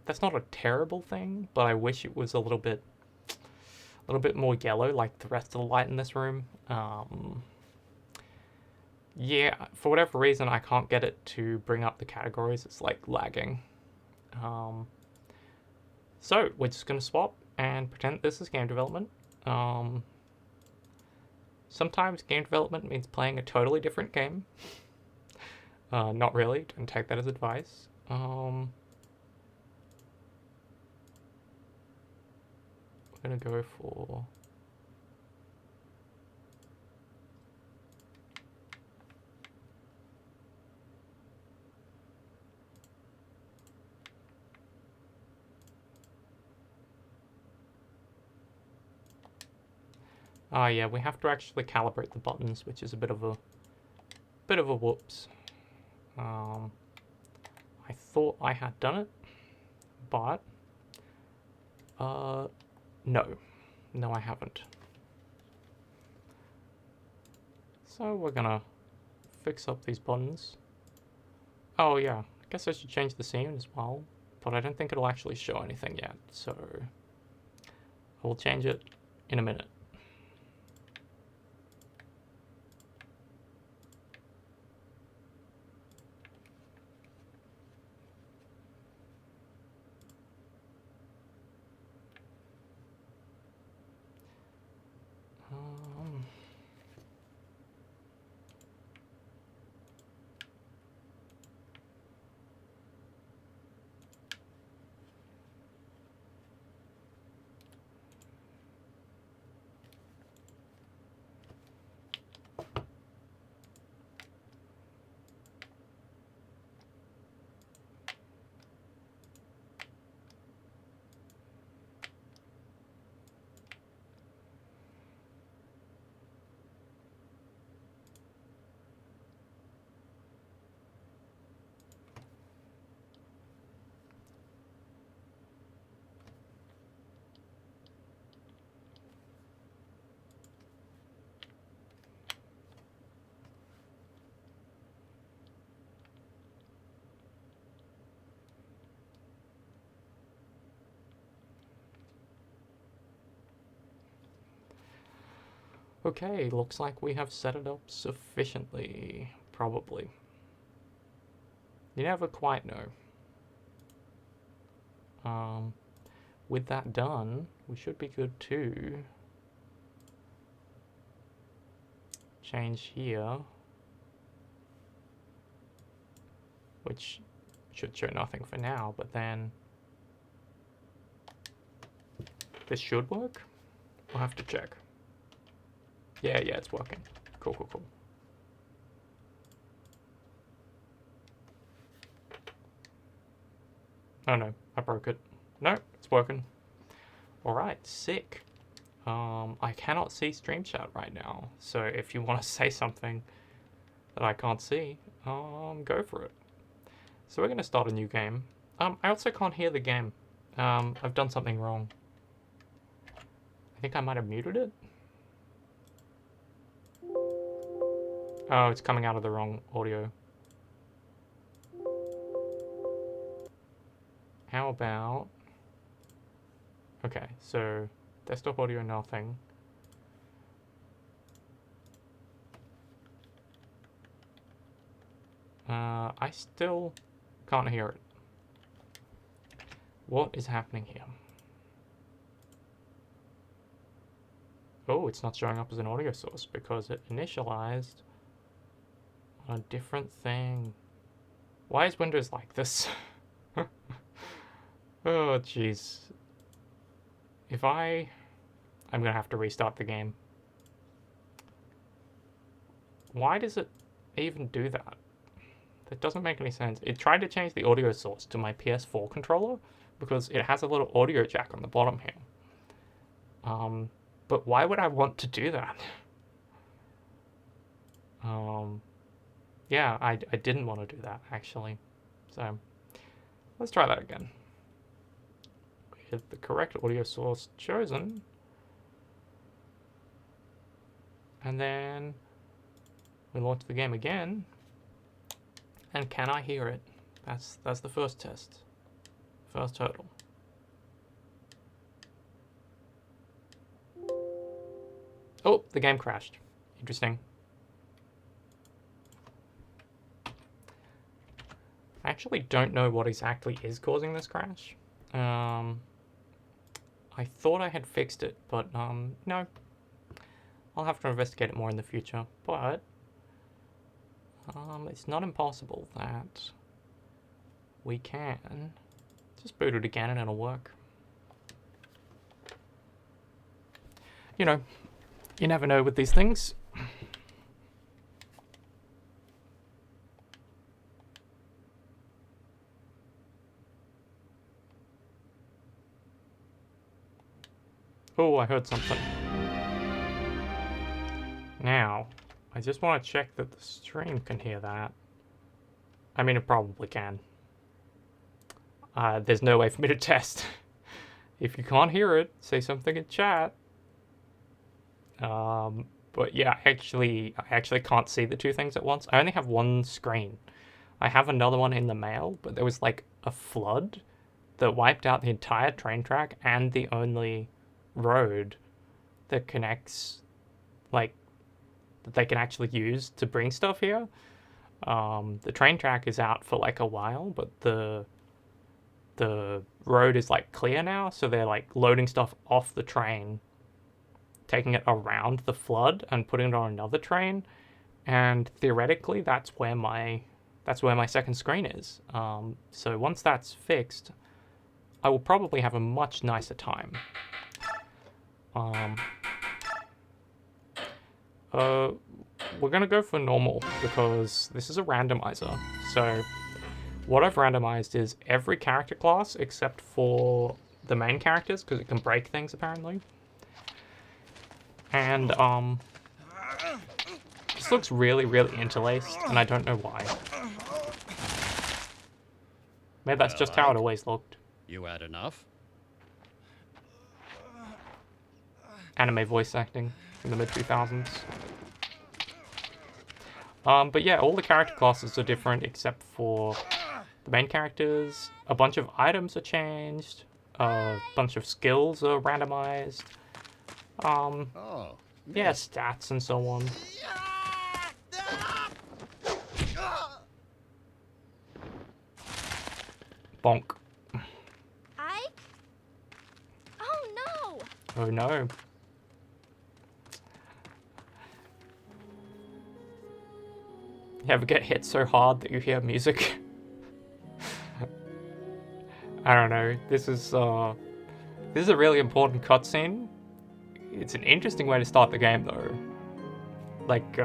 that's not a terrible thing, but I wish it was a little bit more yellow, like the rest of the light in this room. Yeah, for whatever reason, I can't get it to bring up the categories. It's like lagging. So we're just going to swap and pretend this is game development. Sometimes game development means playing a totally different game. Not really, don't take that as advice. We're going to go for... yeah, we have to actually calibrate the buttons, which is a bit of a whoops. I thought I had done it, but no, I haven't. So we're gonna fix up these buttons. Oh yeah, I guess I should change the scene as well, but I don't think it'll actually show anything yet, so I will change it in a minute. Okay, looks like we have set it up sufficiently, probably. You never quite know. With that done, we should be good to change here, which should show nothing for now, but then this should work. We'll have to check. Yeah, it's working. Cool. Oh no, I broke it. No, it's working. Alright, sick. I cannot see stream chat right now, so if you want to say something that I can't see, go for it. So we're going to start a new game. I also can't hear the game. I've done something wrong. I think I might have muted it. Oh, it's coming out of the wrong audio. How about... Okay, so desktop audio, nothing. I still can't hear it. What is happening here? Oh, it's not showing up as an audio source because it initialized on a different thing. Why is Windows like this? Oh, jeez. I'm gonna have to restart the game. Why does it even do that? That doesn't make any sense. It tried to change the audio source to my PS4 controller because it has a little audio jack on the bottom here. But why would I want to do that? Yeah, I didn't want to do that, actually. So, let's try that again. With the correct audio source chosen. And then we launch the game again. And can I hear it? That's the first test. First hurdle. Oh, the game crashed. Interesting. I actually don't know what exactly is causing this crash. I thought I had fixed it, but no. I'll have to investigate it more in the future. But it's not impossible that we can just boot it again and it'll work. You know, you never know with these things. Oh, I heard something. Now, I just want to check that the stream can hear that. I mean, it probably can. There's no way for me to test. If you can't hear it, say something in chat. But yeah, I actually can't see the two things at once. I only have one screen. I have another one in the mail, but there was like a flood that wiped out the entire train track and the only road that connects, like, that they can actually use to bring stuff here. The train track is out for like a while, but the road is like clear now, so they're like loading stuff off the train, taking it around the flood and putting it on another train, and theoretically that's where my second screen is. So once that's fixed, I will probably have a much nicer time. We're gonna go for normal because this is a randomizer. So what I've randomized is every character class except for the main characters, because it can break things apparently. And this looks really, really interlaced, and I don't know why. Maybe that's just how it always looked. You had enough? Anime voice acting in the mid-2000s. But yeah, all the character classes are different except for the main characters. A bunch of items are changed. A bunch of skills are randomized. Yeah, stats and so on. Bonk. Ike? Oh no! Oh no. You ever get hit so hard that you hear music? I don't know. This is a really important cutscene. It's an interesting way to start the game though. Like,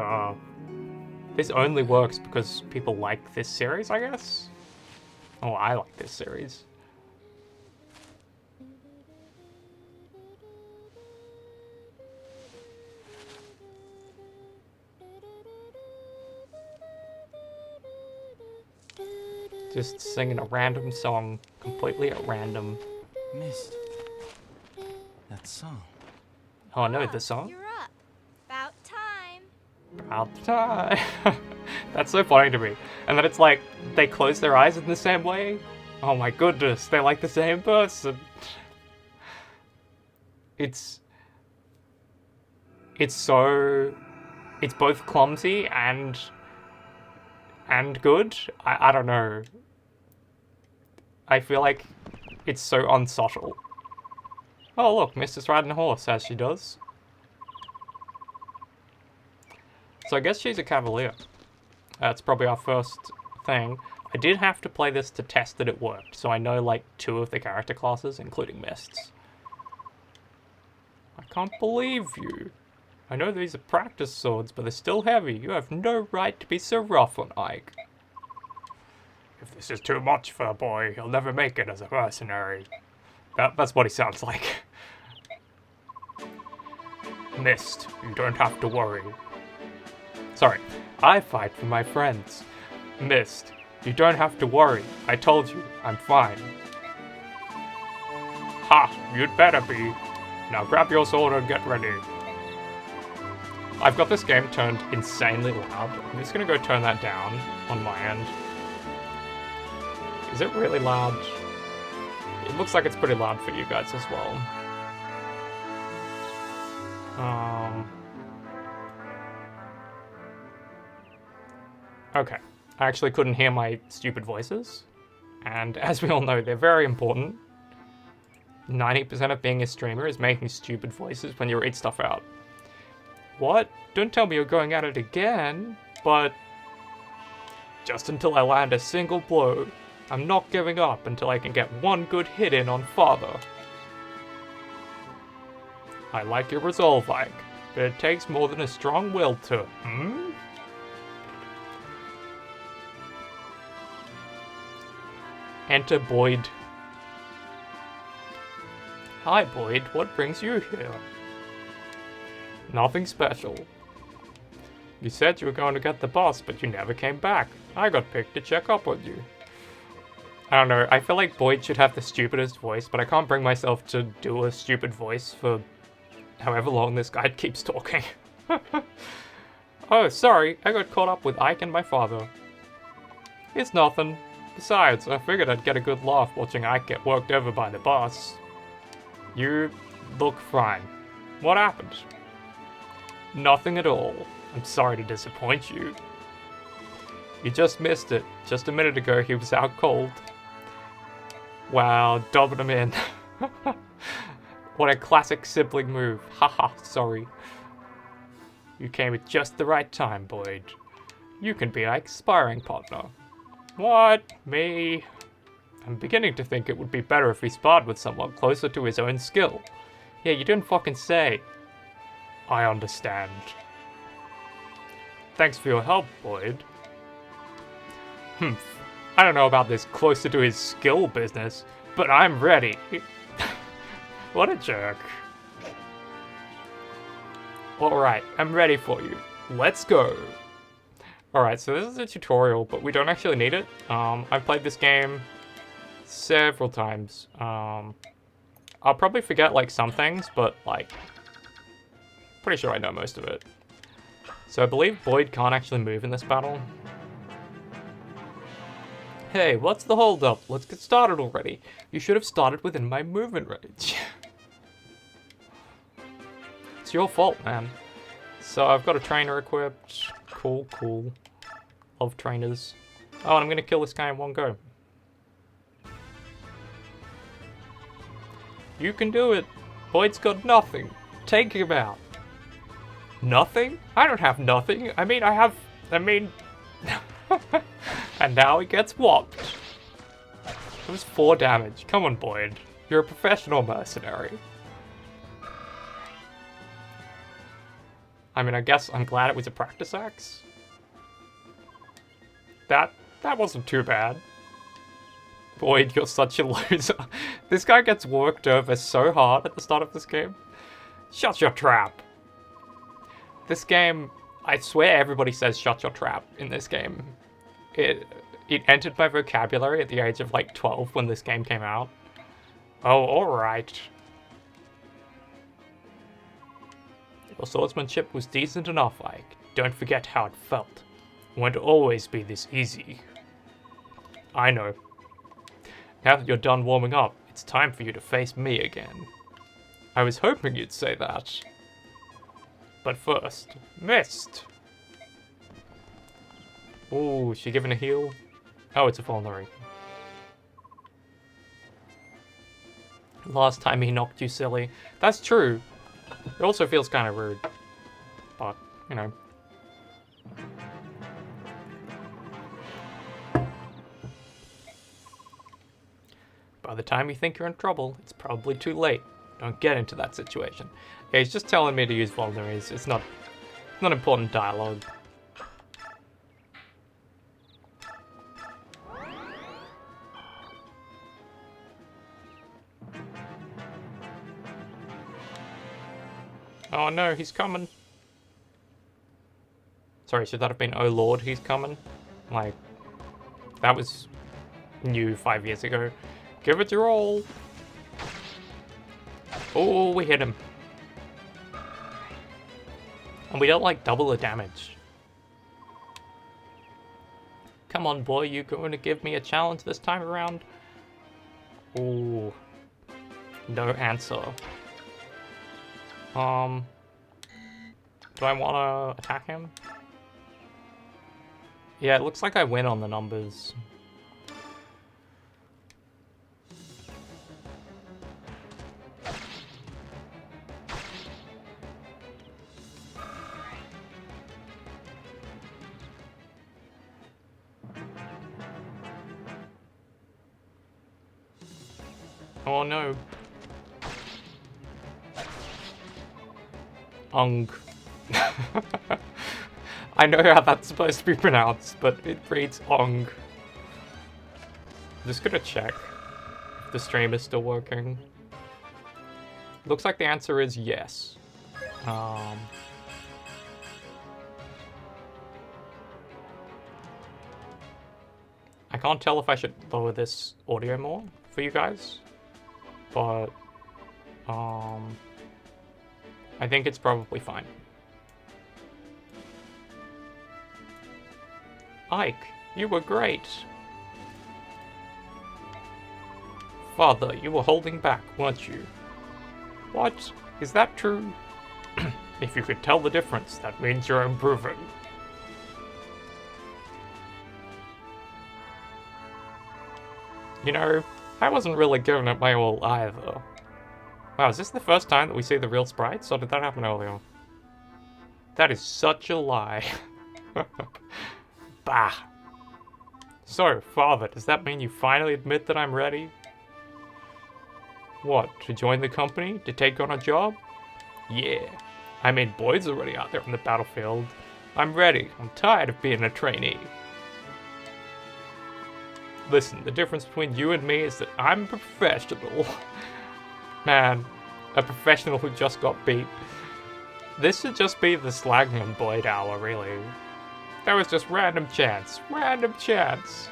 this only works because people like this series, I guess? Oh, I like this series. Just singing a random song, completely at random. Missed that song. Oh no, the song? You're up. About time. About time. That's so funny to me. And then it's like, they close their eyes in the same way. Oh my goodness, they're like the same person. It's both clumsy and good. I don't know. I feel like it's so unsubtle. Oh look, Mistress riding a horse, as she does. So I guess she's a cavalier. That's probably our first thing. I did have to play this to test that it worked, so I know like 2 of the character classes, including Mists. I can't believe you. I know these are practice swords, but they're still heavy. You have no right to be so rough on Ike. If this is too much for a boy, he'll never make it as a mercenary. That's what he sounds like. Mist, you don't have to worry. Sorry, I fight for my friends. Mist, you don't have to worry. I told you, I'm fine. Ha, you'd better be. Now grab your sword and get ready. I've got this game turned insanely loud. I'm just gonna go turn that down on my end. Is it really loud? It looks like it's pretty loud for you guys as well. Okay. I actually couldn't hear my stupid voices. And as we all know, they're very important. 90% of being a streamer is making stupid voices when you read stuff out. What? Don't tell me you're going at it again, but... Just until I land a single blow. I'm not giving up until I can get one good hit in on Father. I like your resolve, Ike, but it takes more than a strong will to, Enter Boyd. Hi, Boyd. What brings you here? Nothing special. You said you were going to get the boss, but you never came back. I got picked to check up on you. I don't know, I feel like Boyd should have the stupidest voice, but I can't bring myself to do a stupid voice for however long this guy keeps talking. Oh, sorry, I got caught up with Ike and my father. It's nothing. Besides, I figured I'd get a good laugh watching Ike get worked over by the boss. You look fine. What happened? Nothing at all. I'm sorry to disappoint you. You just missed it. Just a minute ago, he was out cold. Wow, dobbing him in. What a classic sibling move. Haha, sorry. You came at just the right time, Boyd. You can be Ike's sparring partner. What? Me? I'm beginning to think it would be better if he sparred with someone closer to his own skill. Yeah, you didn't fucking say. I understand. Thanks for your help, Boyd. I don't know about this closer to his skill business, but I'm ready. What a jerk. Alright, I'm ready for you. Let's go. Alright, so this is a tutorial, but we don't actually need it. I've played this game several times. I'll probably forget, like, some things, but, like, pretty sure I know most of it. So I believe Boyd can't actually move in this battle. Hey, what's the holdup? Let's get started already. You should have started within my movement range. It's your fault, man. So I've got a trainer equipped. Cool, cool. Love trainers. Oh, and I'm gonna kill this guy in one go. You can do it. Boyd's got nothing. Take him out. Nothing? I don't have nothing. I mean... And now he gets whopped. It was 4 damage. Come on, Boyd. You're a professional mercenary. I mean, I guess I'm glad it was a practice axe. That wasn't too bad. Boyd, you're such a loser. This guy gets worked over so hard at the start of this game. Shut your trap. This game, I swear everybody says shut your trap in this game. It entered my vocabulary at the age of like 12 when this game came out. Oh, alright. Your swordsmanship was decent enough, Ike. Don't forget how it felt. It won't always be this easy. I know. Now that you're done warming up, it's time for you to face me again. I was hoping you'd say that. But first, Mist! Ooh, is she giving a heal? Oh, it's a vulnerary. Last time he knocked you silly. That's true. It also feels kind of rude. But, you know. By the time you think you're in trouble, it's probably too late. Don't get into that situation. Yeah, he's just telling me to use vulneraries. It's not important dialogue. Oh no, he's coming. Sorry, should that have been oh lord, he's coming? Like, that was new 5 years ago. Give it your all. Oh, we hit him. And we don't like double the damage. Come on, boy, you going to give me a challenge this time around? Oh, no answer. Do I want to attack him? Yeah, it looks like I win on the numbers. Oh no. Ung. I know how that's supposed to be pronounced, but it reads Ong. I'm just gonna check if the stream is still working. Looks like the answer is yes. I can't tell if I should lower this audio more for you guys, but I think it's probably fine. Ike, you were great. Father, you were holding back, weren't you? What? Is that true? If you could tell the difference, that means you're improving. You know, I wasn't really giving it my all either. Wow, is this the first time that we see the real sprites, or did that happen earlier? That is such a lie. Bah. So, Father, does that mean you finally admit that I'm ready? What, to join the company? To take on a job? Yeah. I mean, Boyd's already out there on the battlefield. I'm ready. I'm tired of being a trainee. Listen, the difference between you and me is that I'm a professional. Man, a professional who just got beat. This should just be the slagging on Boyd hour, really. That was just random chance. Random chance.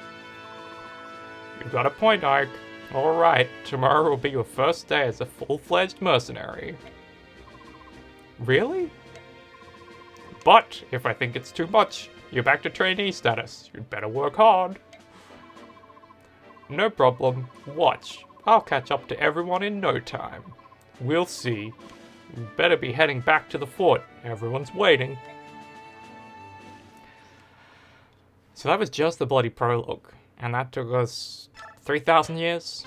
You got a point, Ike. Alright, tomorrow will be your first day as a full-fledged mercenary. Really? But, if I think it's too much, you're back to trainee status. You'd better work hard. No problem. Watch. I'll catch up to everyone in no time. We'll see. You better be heading back to the fort. Everyone's waiting. So that was just the bloody prologue, and that took us 3,000 years?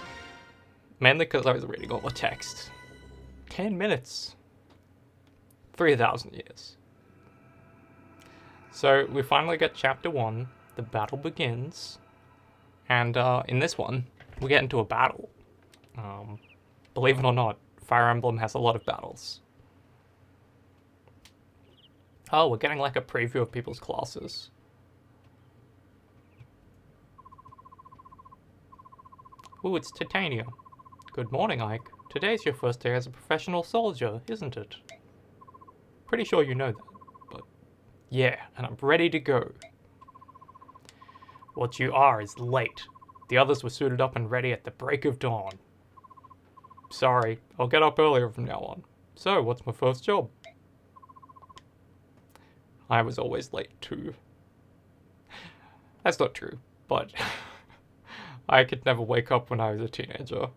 Mainly because I was reading all the text. 10 minutes. 3,000 years. So we finally get chapter 1, the battle begins, and in this one, we get into a battle. Believe it or not, Fire Emblem has a lot of battles. Oh, we're getting like a preview of people's classes. Ooh, it's Titania. Good morning, Ike. Today's your first day as a professional soldier, isn't it? Pretty sure you know that, but yeah, and I'm ready to go. What you are is late. The others were suited up and ready at the break of dawn. Sorry, I'll get up earlier from now on. So, what's my first job? I was always late too. That's not true, but I could never wake up when I was a teenager.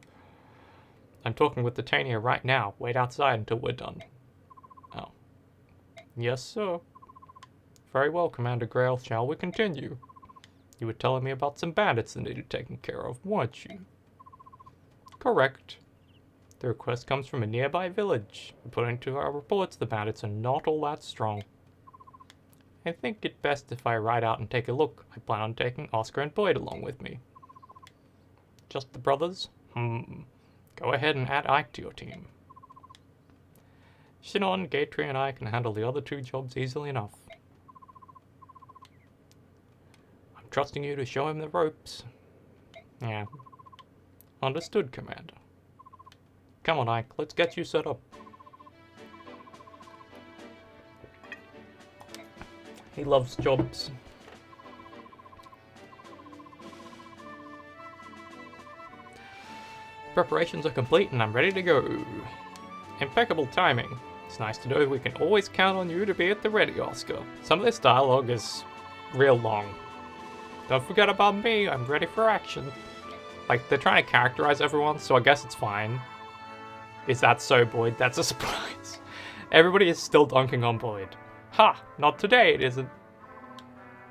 I'm talking with Titania right now. Wait outside until we're done. Oh. Yes, sir. Very well, Commander Grail. Shall we continue? You were telling me about some bandits that needed taken care of, weren't you? Correct. The request comes from a nearby village. According to our reports, the bandits are not all that strong. I think it best if I ride out and take a look. I plan on taking Oscar and Boyd along with me. Just the brothers? Go ahead and add Ike to your team. Shinon, Gatry, and I can handle the other 2 jobs easily enough. I'm trusting you to show him the ropes. Yeah. Understood, Commander. Come on, Ike, let's get you set up. He loves jobs. Preparations are complete and I'm ready to go. Impeccable timing. It's nice to know we can always count on you to be at the ready, Oscar. Some of this dialogue is real long. Don't forget about me, I'm ready for action. Like, they're trying to characterize everyone, so I guess it's fine. Is that so, Boyd? That's a surprise. Everybody is still dunking on Boyd. Ha! Not today, it isn't.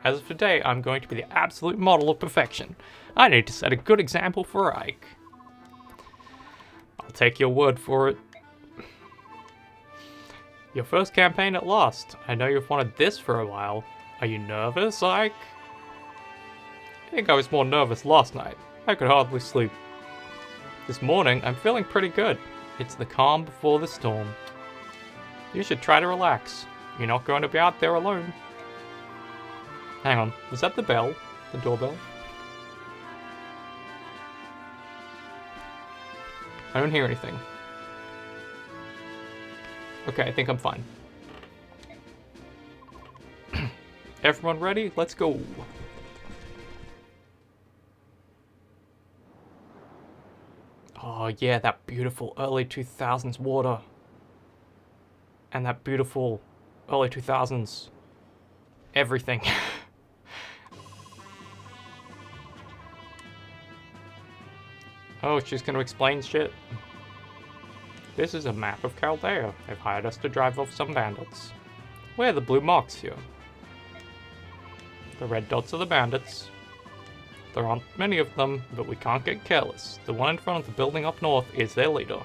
As of today, I'm going to be the absolute model of perfection. I need to set a good example for Ike. I'll take your word for it. Your first campaign at last. I know you've wanted this for a while. Are you nervous, Ike? I think I was more nervous last night. I could hardly sleep. This morning, I'm feeling pretty good. It's the calm before the storm. You should try to relax. You're not going to be out there alone. Hang on, was that the bell? The doorbell? I don't hear anything. Okay, I think I'm fine. Everyone ready? Let's go. Oh yeah, that beautiful early 2000s water. And that beautiful early 2000s everything. Oh, she's gonna explain shit. This is a map of Chaldea. They've hired us to drive off some bandits. Where are the blue marks here? The red dots are the bandits. There aren't many of them, but we can't get careless. The one in front of the building up north is their leader.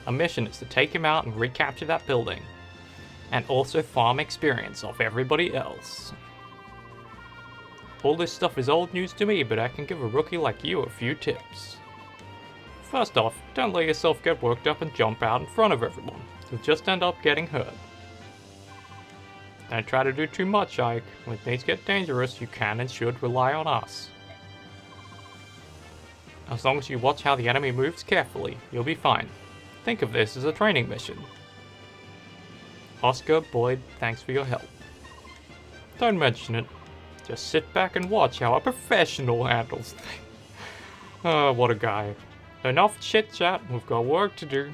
Our mission is to take him out and recapture that building. And also farm experience off everybody else. All this stuff is old news to me, but I can give a rookie like you a few tips. First off, don't let yourself get worked up and jump out in front of everyone. You'll just end up getting hurt. Don't try to do too much, Ike. When things get dangerous, you can and should rely on us. As long as you watch how the enemy moves carefully, you'll be fine. Think of this as a training mission. Oscar, Boyd, thanks for your help. Don't mention it. Just sit back and watch how a professional handles things. Oh, what a guy. Enough chit chat, we've got work to do.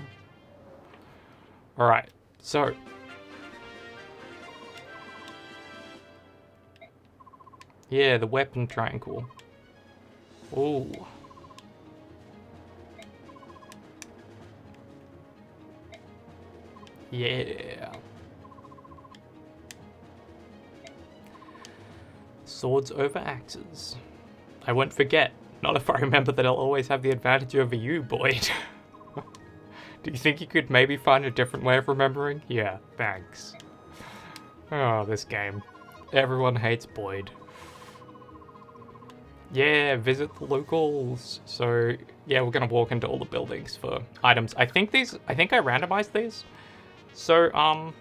Alright, so. Yeah, the weapon triangle. Ooh. Yeah. Swords over axes. I won't forget. Not if I remember that I'll always have the advantage over you, Boyd. Do you think you could maybe find a different way of remembering? Yeah, thanks. Oh, this game. Everyone hates Boyd. Yeah, visit the locals. So, yeah, we're gonna walk into all the buildings for items. I think I randomized these. So,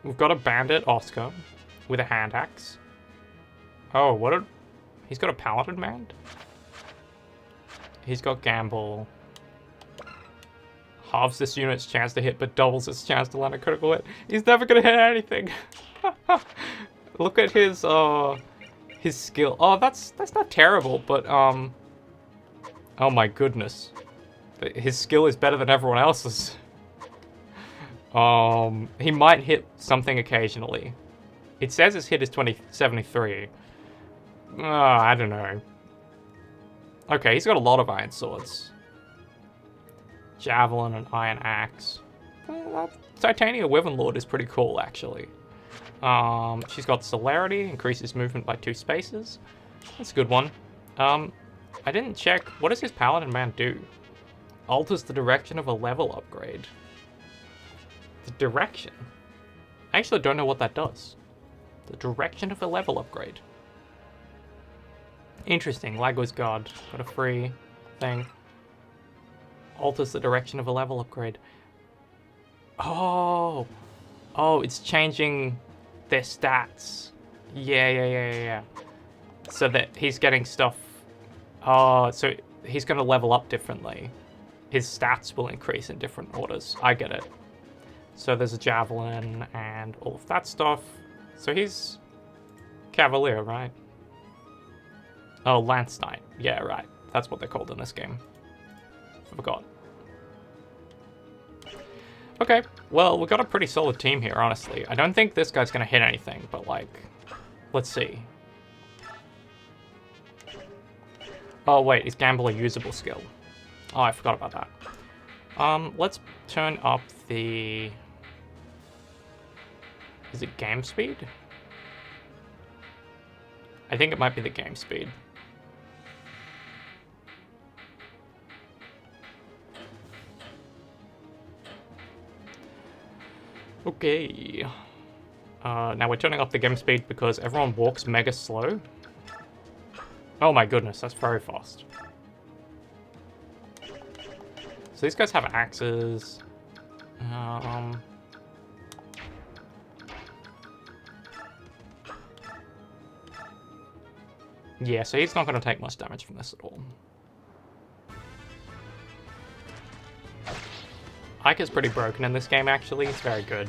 we've got a bandit, Oscar, with a hand axe. Oh, he's got a paladin mount? He's got gamble. Halves this unit's chance to hit, but doubles its chance to land a critical hit. He's never gonna hit anything. Look at his skill. Oh, that's not terrible, but oh my goodness, his skill is better than everyone else's. He might hit something occasionally. It says his hit is 73. I don't know. Okay, he's got a lot of iron swords. Javelin and iron axe. Titania Wyvern Lord is pretty cool, actually. She's got celerity, increases movement by 2 spaces. That's a good one. I didn't check. What does his Paladin Man do? Alters the direction of a level upgrade. The direction? I actually don't know what that does. The direction of a level upgrade. Interesting. Lagos Guard. Got a free thing. Alters the direction of a level upgrade. Oh, it's changing their stats. Yeah. So that he's getting stuff. Oh, so he's going to level up differently. His stats will increase in different orders. I get it. So there's a javelin and all of that stuff. So he's Cavalier, right? Oh, Lance Knight. Yeah, right. That's what they're called in this game. Forgot. Okay, well, we've got a pretty solid team here, honestly. I don't think this guy's gonna hit anything, but, like, let's see. Oh, wait, is Gamble a usable skill? Oh, I forgot about that. Let's turn up the... Is it game speed? I think it might be the game speed. Okay. Now we're turning up the game speed because everyone walks mega slow. Oh my goodness, that's very fast. So these guys have axes. Yeah, so he's not going to take much damage from this at all. Ike is pretty broken in this game, actually. It's very good.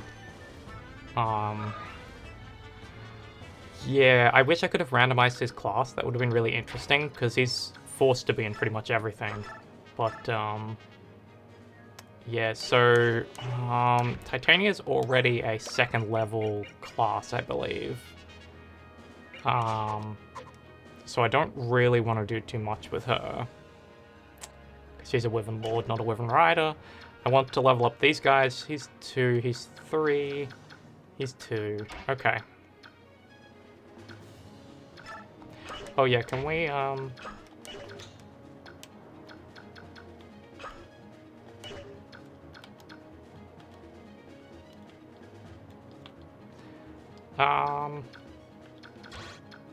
Yeah, I wish I could have randomized his class. That would have been really interesting, because he's forced to be in pretty much everything. But, yeah, so, Titania's already a second level class, I believe. So I don't really want to do too much with her. She's a Wyvern Lord, not a Wyvern Rider. I want to level up these guys. He's 2, he's 3, he's 2. Okay. Oh yeah, can we,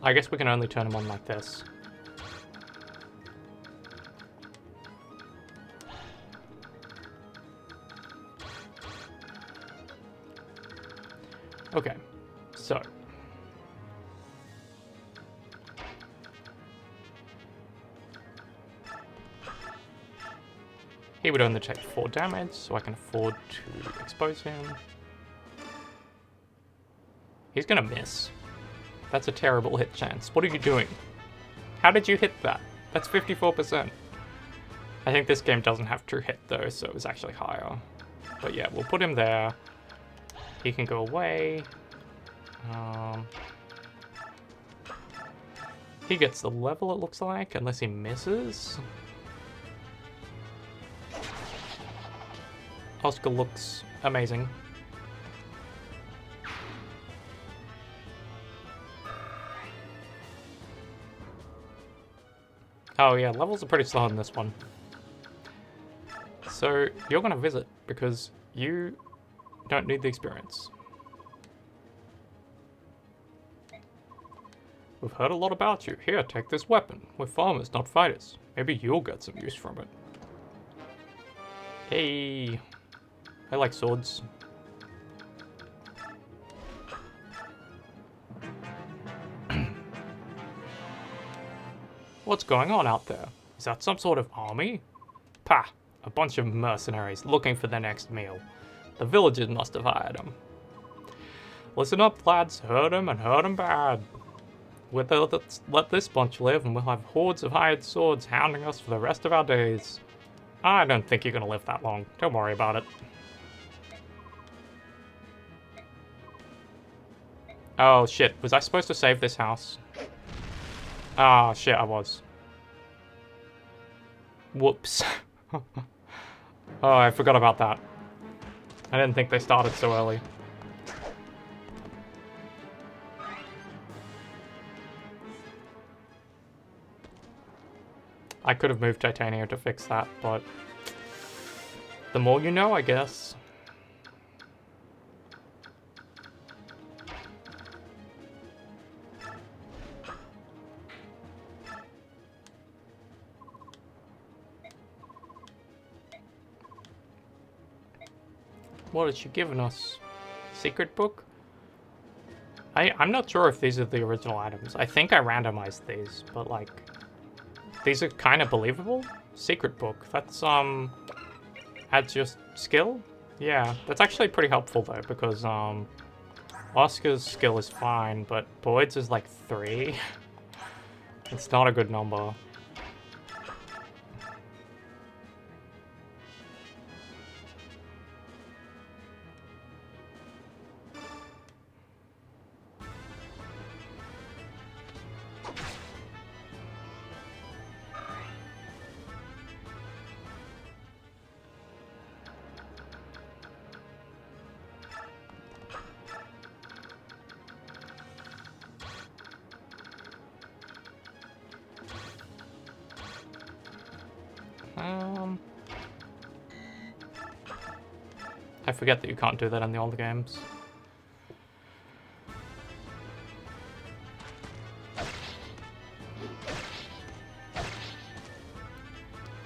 I guess we can only turn them on like this. Okay, so. He would only take 4 damage, so I can afford to expose him. He's gonna miss. That's a terrible hit chance. What are you doing? How did you hit that? That's 54%. I think this game doesn't have true hit though, so it was actually higher. But yeah, we'll put him there. He can go away. He gets the level, it looks like, unless he misses. Oscar looks amazing. Oh yeah, levels are pretty slow in this one. So you're gonna visit because you don't need the experience. We've heard a lot about you. Here, take this weapon. We're farmers, not fighters. Maybe you'll get some use from it. Hey, I like swords. What's going on out there? Is that some sort of army? Pah, a bunch of mercenaries looking for their next meal. The villagers must have hired them. Listen up, lads. Hurt them and hurt them bad. Let this bunch live and we'll have hordes of hired swords hounding us for the rest of our days. I don't think you're gonna live that long. Don't worry about it. Oh shit, was I supposed to save this house? Ah, shit, I was. Whoops. Oh, I forgot about that. I didn't think they started so early. I could have moved Titania to fix that, but the more you know, I guess. What has she given us? Secret book? I'm not sure if these are the original items. I think I randomized these, but like, these are kind of believable. Secret book. That's adds your skill. Yeah, that's actually pretty helpful though, because Oscar's skill is fine, but Boyd's is like 3. It's not a good number. I forget that you can't do that in the older games.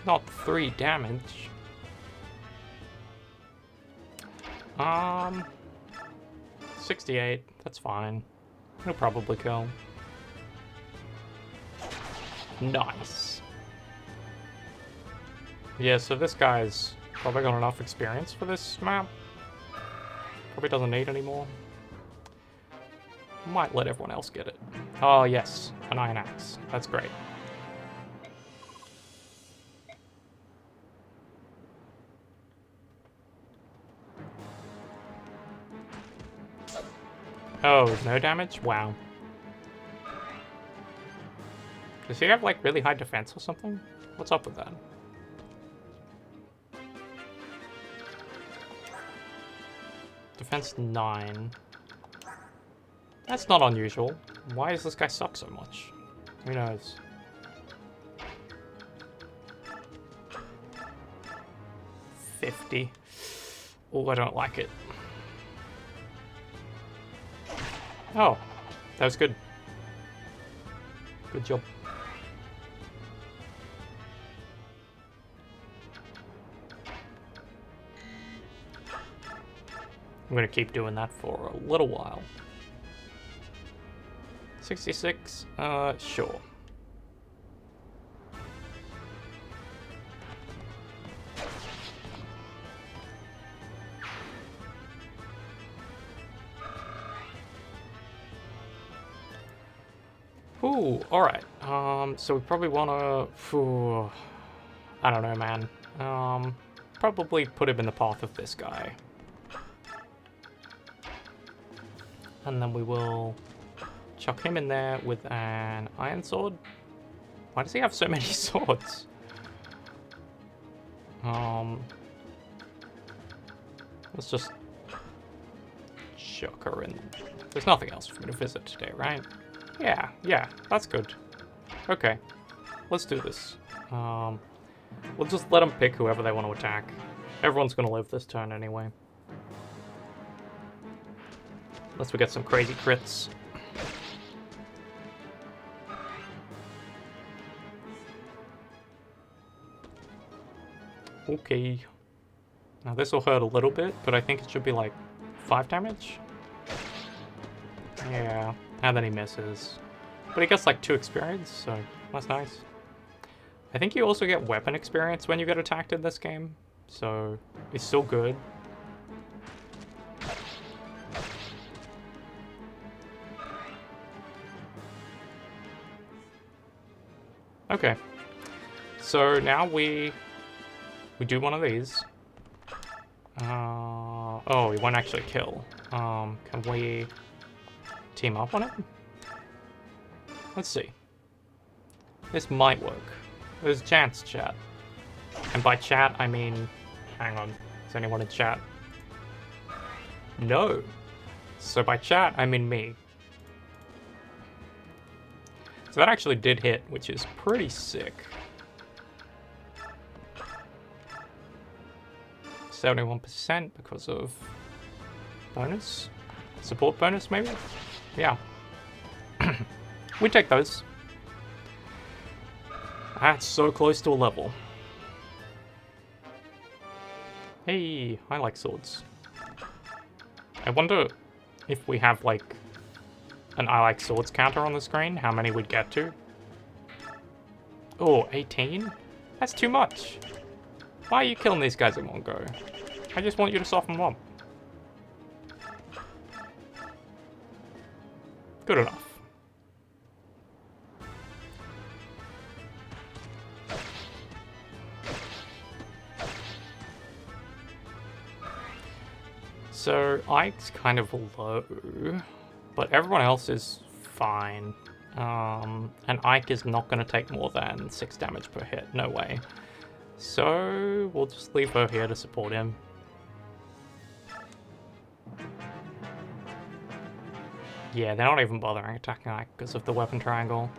Not 3 damage. 68, that's fine. He'll probably kill. Nice. Yeah, so this guy's probably got enough experience for this map. Probably doesn't need any more. Might let everyone else get it. Oh yes, an iron axe. That's great. Oh, no damage? Wow. Does he have like really high defense or something? What's up with that? Defense 9. That's not unusual. Why does this guy suck so much? Who knows? $50. Oh, I don't like it. Oh, that was good. Good job. I'm gonna keep doing that for a little while. 66, sure. Ooh, alright. So we probably wanna... I don't know, man. Probably put him in the path of this guy. And then we will chuck him in there with an iron sword. Why does he have so many swords? Let's just chuck her in. There's nothing else for me to visit today, right? Yeah, that's good. Okay, let's do this. We'll just let them pick whoever they want to attack. Everyone's gonna live this turn anyway. Unless we get some crazy crits. Okay. Now this will hurt a little bit, but I think it should be like 5 damage? Yeah, and then he misses. But he gets like 2 experience, so that's nice. I think you also get weapon experience when you get attacked in this game, so it's still good. Okay, so now we do one of these. Oh, we won't actually kill. Can we team up on it? Let's see. This might work. There's a chance, chat. And by chat, I mean... Hang on. Is anyone in chat? No. So by chat, I mean me. So that actually did hit, which is pretty sick. 71% because of bonus? Support bonus, maybe? Yeah. We take those. That's so close to a level. Hey, I like swords. I wonder if we have, like, an I like swords counter on the screen, how many we'd get to. Oh, 18? That's too much. Why are you killing these guys in one go? I just want you to soften them up. Good enough. So Ike's kind of low, but everyone else is fine. And Ike is not going to take more than 6 damage per hit. No way. So we'll just leave her here to support him. Yeah, they're not even bothering attacking Ike because of the weapon triangle.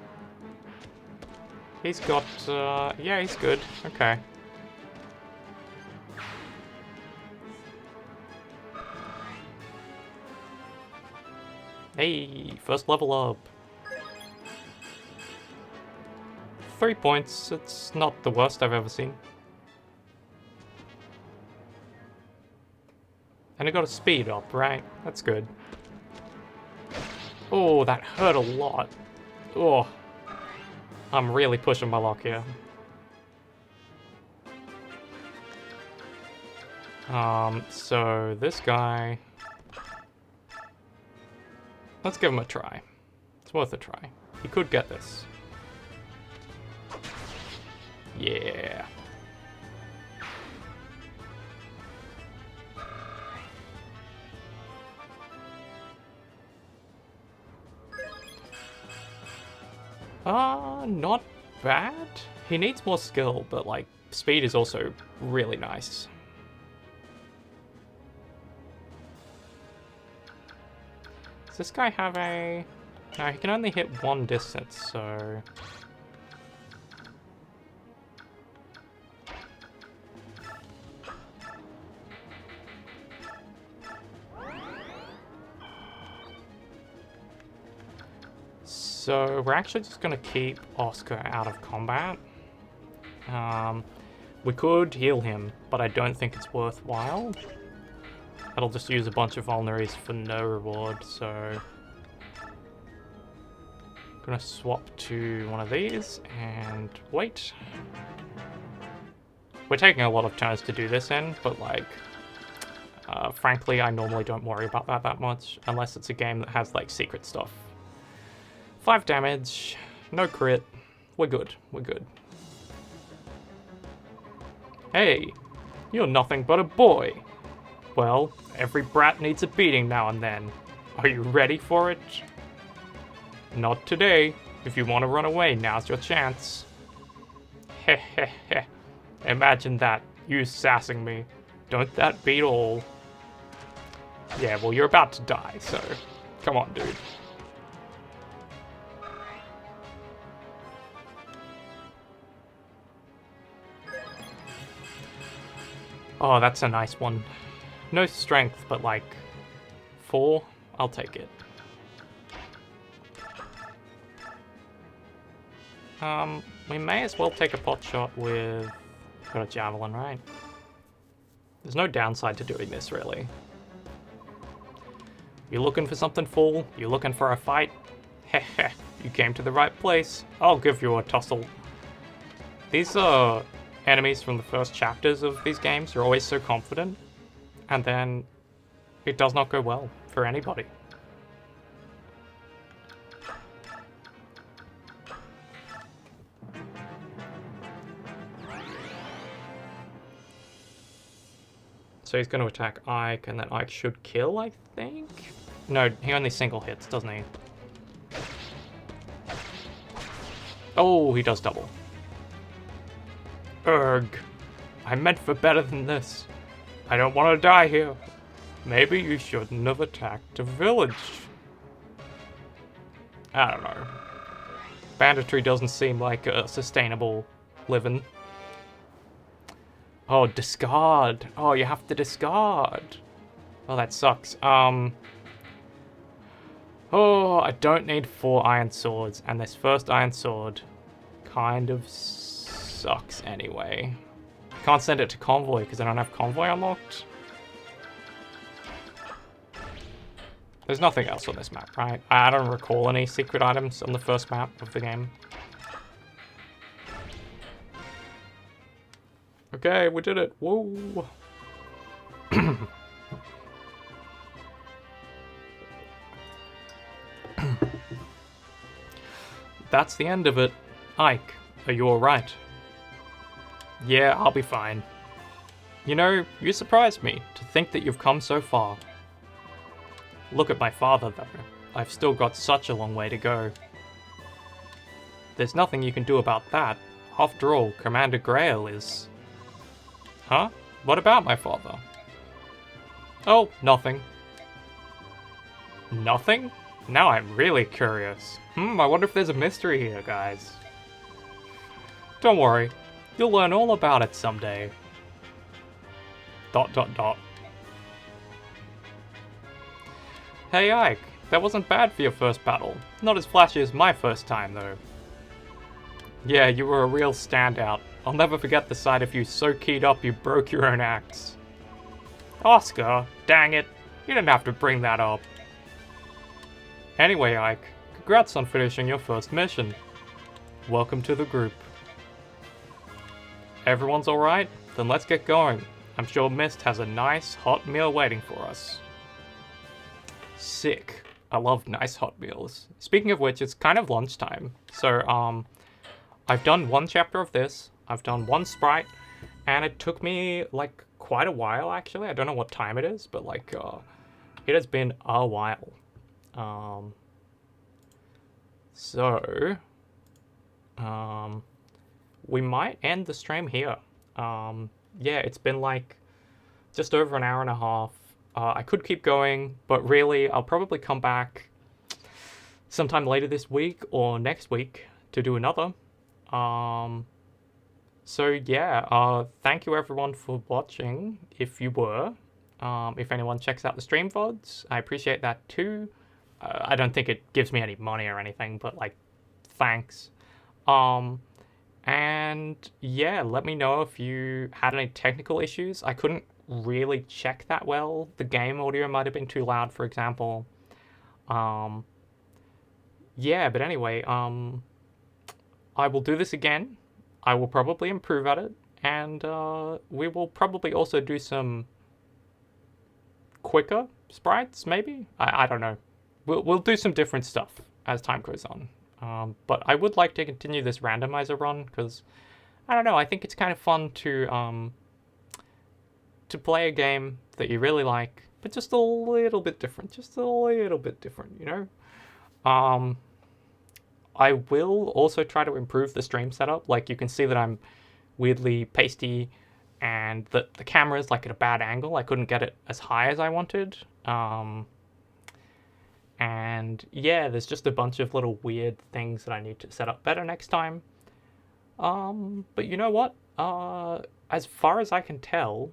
He's got, yeah, he's good. Okay. Hey, first level up. 3 points, it's not the worst I've ever seen. And it got a speed up, right? That's good. Oh, that hurt a lot. Oh, I'm really pushing my luck here. So this guy... Let's give him a try. It's worth a try. He could get this. Yeah. Not bad. He needs more skill, but like, speed is also really nice. Does this guy have a... No, he can only hit one distance, so... So we're actually just going to keep Oscar out of combat. We could heal him, but I don't think it's worthwhile. That'll just use a bunch of vulneraries for no reward, so... I'm gonna swap to one of these, and wait. We're taking a lot of turns to do this in, but like... frankly, I normally don't worry about that much, unless it's a game that has like secret stuff. 5 damage, no crit, we're good, we're good. Hey, you're nothing but a boy. Well, every brat needs a beating now and then. Are you ready for it? Not today. If you want to run away, now's your chance. Heh heh heh. Imagine that, you sassing me. Don't that beat all? Yeah, well, you're about to die, so come on, dude. Oh, that's a nice one. No strength, but like 4, I'll take it. We may as well take a pot shot with... Got a javelin, right? There's no downside to doing this, really. You looking for something, fool? You looking for a fight? Heh heh, you came to the right place. I'll give you a tussle. These enemies from the first chapters of these games are always so confident, and then it does not go well for anybody. So he's going to attack Ike, and then Ike should kill, I think? No, he only single hits, doesn't he? Oh, he does double. Urgh. I meant for better than this. I don't want to die here. Maybe you shouldn't have attacked a village. I don't know. Banditry doesn't seem like a sustainable living. Oh, discard. Oh, you have to discard. Oh, that sucks. Oh, I don't need 4 iron swords, and this first iron sword kind of sucks anyway. I can't send it to Convoy because I don't have Convoy unlocked. There's nothing else on this map, right? I don't recall any secret items on the first map of the game. Okay, we did it. Whoa. That's the end of it. Ike, are you alright? Yeah, I'll be fine. You know, you surprised me to think that you've come so far. Look at my father, though. I've still got such a long way to go. There's nothing you can do about that. After all, Commander Grail is... Huh? What about my father? Oh, nothing. Nothing? Now I'm really curious. I wonder if there's a mystery here, guys. Don't worry. You'll learn all about it someday. ... Hey Ike, that wasn't bad for your first battle. Not as flashy as my first time, though. Yeah, you were a real standout. I'll never forget the sight of you so keyed up you broke your own axe. Oscar, dang it. You didn't have to bring that up. Anyway, Ike, congrats on finishing your first mission. Welcome to the group. Everyone's alright? Then let's get going. I'm sure Mist has a nice hot meal waiting for us. Sick. I love nice hot meals. Speaking of which, it's kind of lunchtime. So, I've done one chapter of this. I've done one sprite. And it took me, like, quite a while, actually. I don't know what time it is, but, like, it has been a while. We might end the stream here. Yeah, it's been, like, just over an hour and a half. I could keep going, but really, I'll probably come back sometime later this week or next week to do another. So yeah, thank you everyone for watching, if you were. If anyone checks out the stream VODs, I appreciate that too. I don't think it gives me any money or anything, but like, thanks. And yeah, let me know if you had any technical issues. I couldn't really check that well. The game audio might have been too loud, for example. Yeah, but anyway, I will do this again. I will probably improve at it, and we will probably also do some quicker sprites, maybe? I don't know. We'll do some different stuff as time goes on. But I would like to continue this randomizer run, because, I don't know, I think it's kind of fun to play a game that you really like, but just a little bit different. You know? I will also try to improve the stream setup. Like, you can see that I'm weirdly pasty, and the camera's like at a bad angle. I couldn't get it as high as I wanted. And yeah, there's just a bunch of little weird things that I need to set up better next time. But you know what? As far as I can tell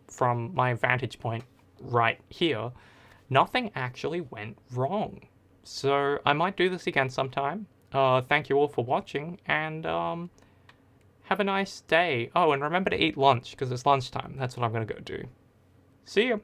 from my vantage point right here, nothing actually went wrong. So I might do this again sometime. Thank you all for watching, and have a nice day. Oh, and remember to eat lunch, because it's lunchtime. That's what I'm going to go do. See ya.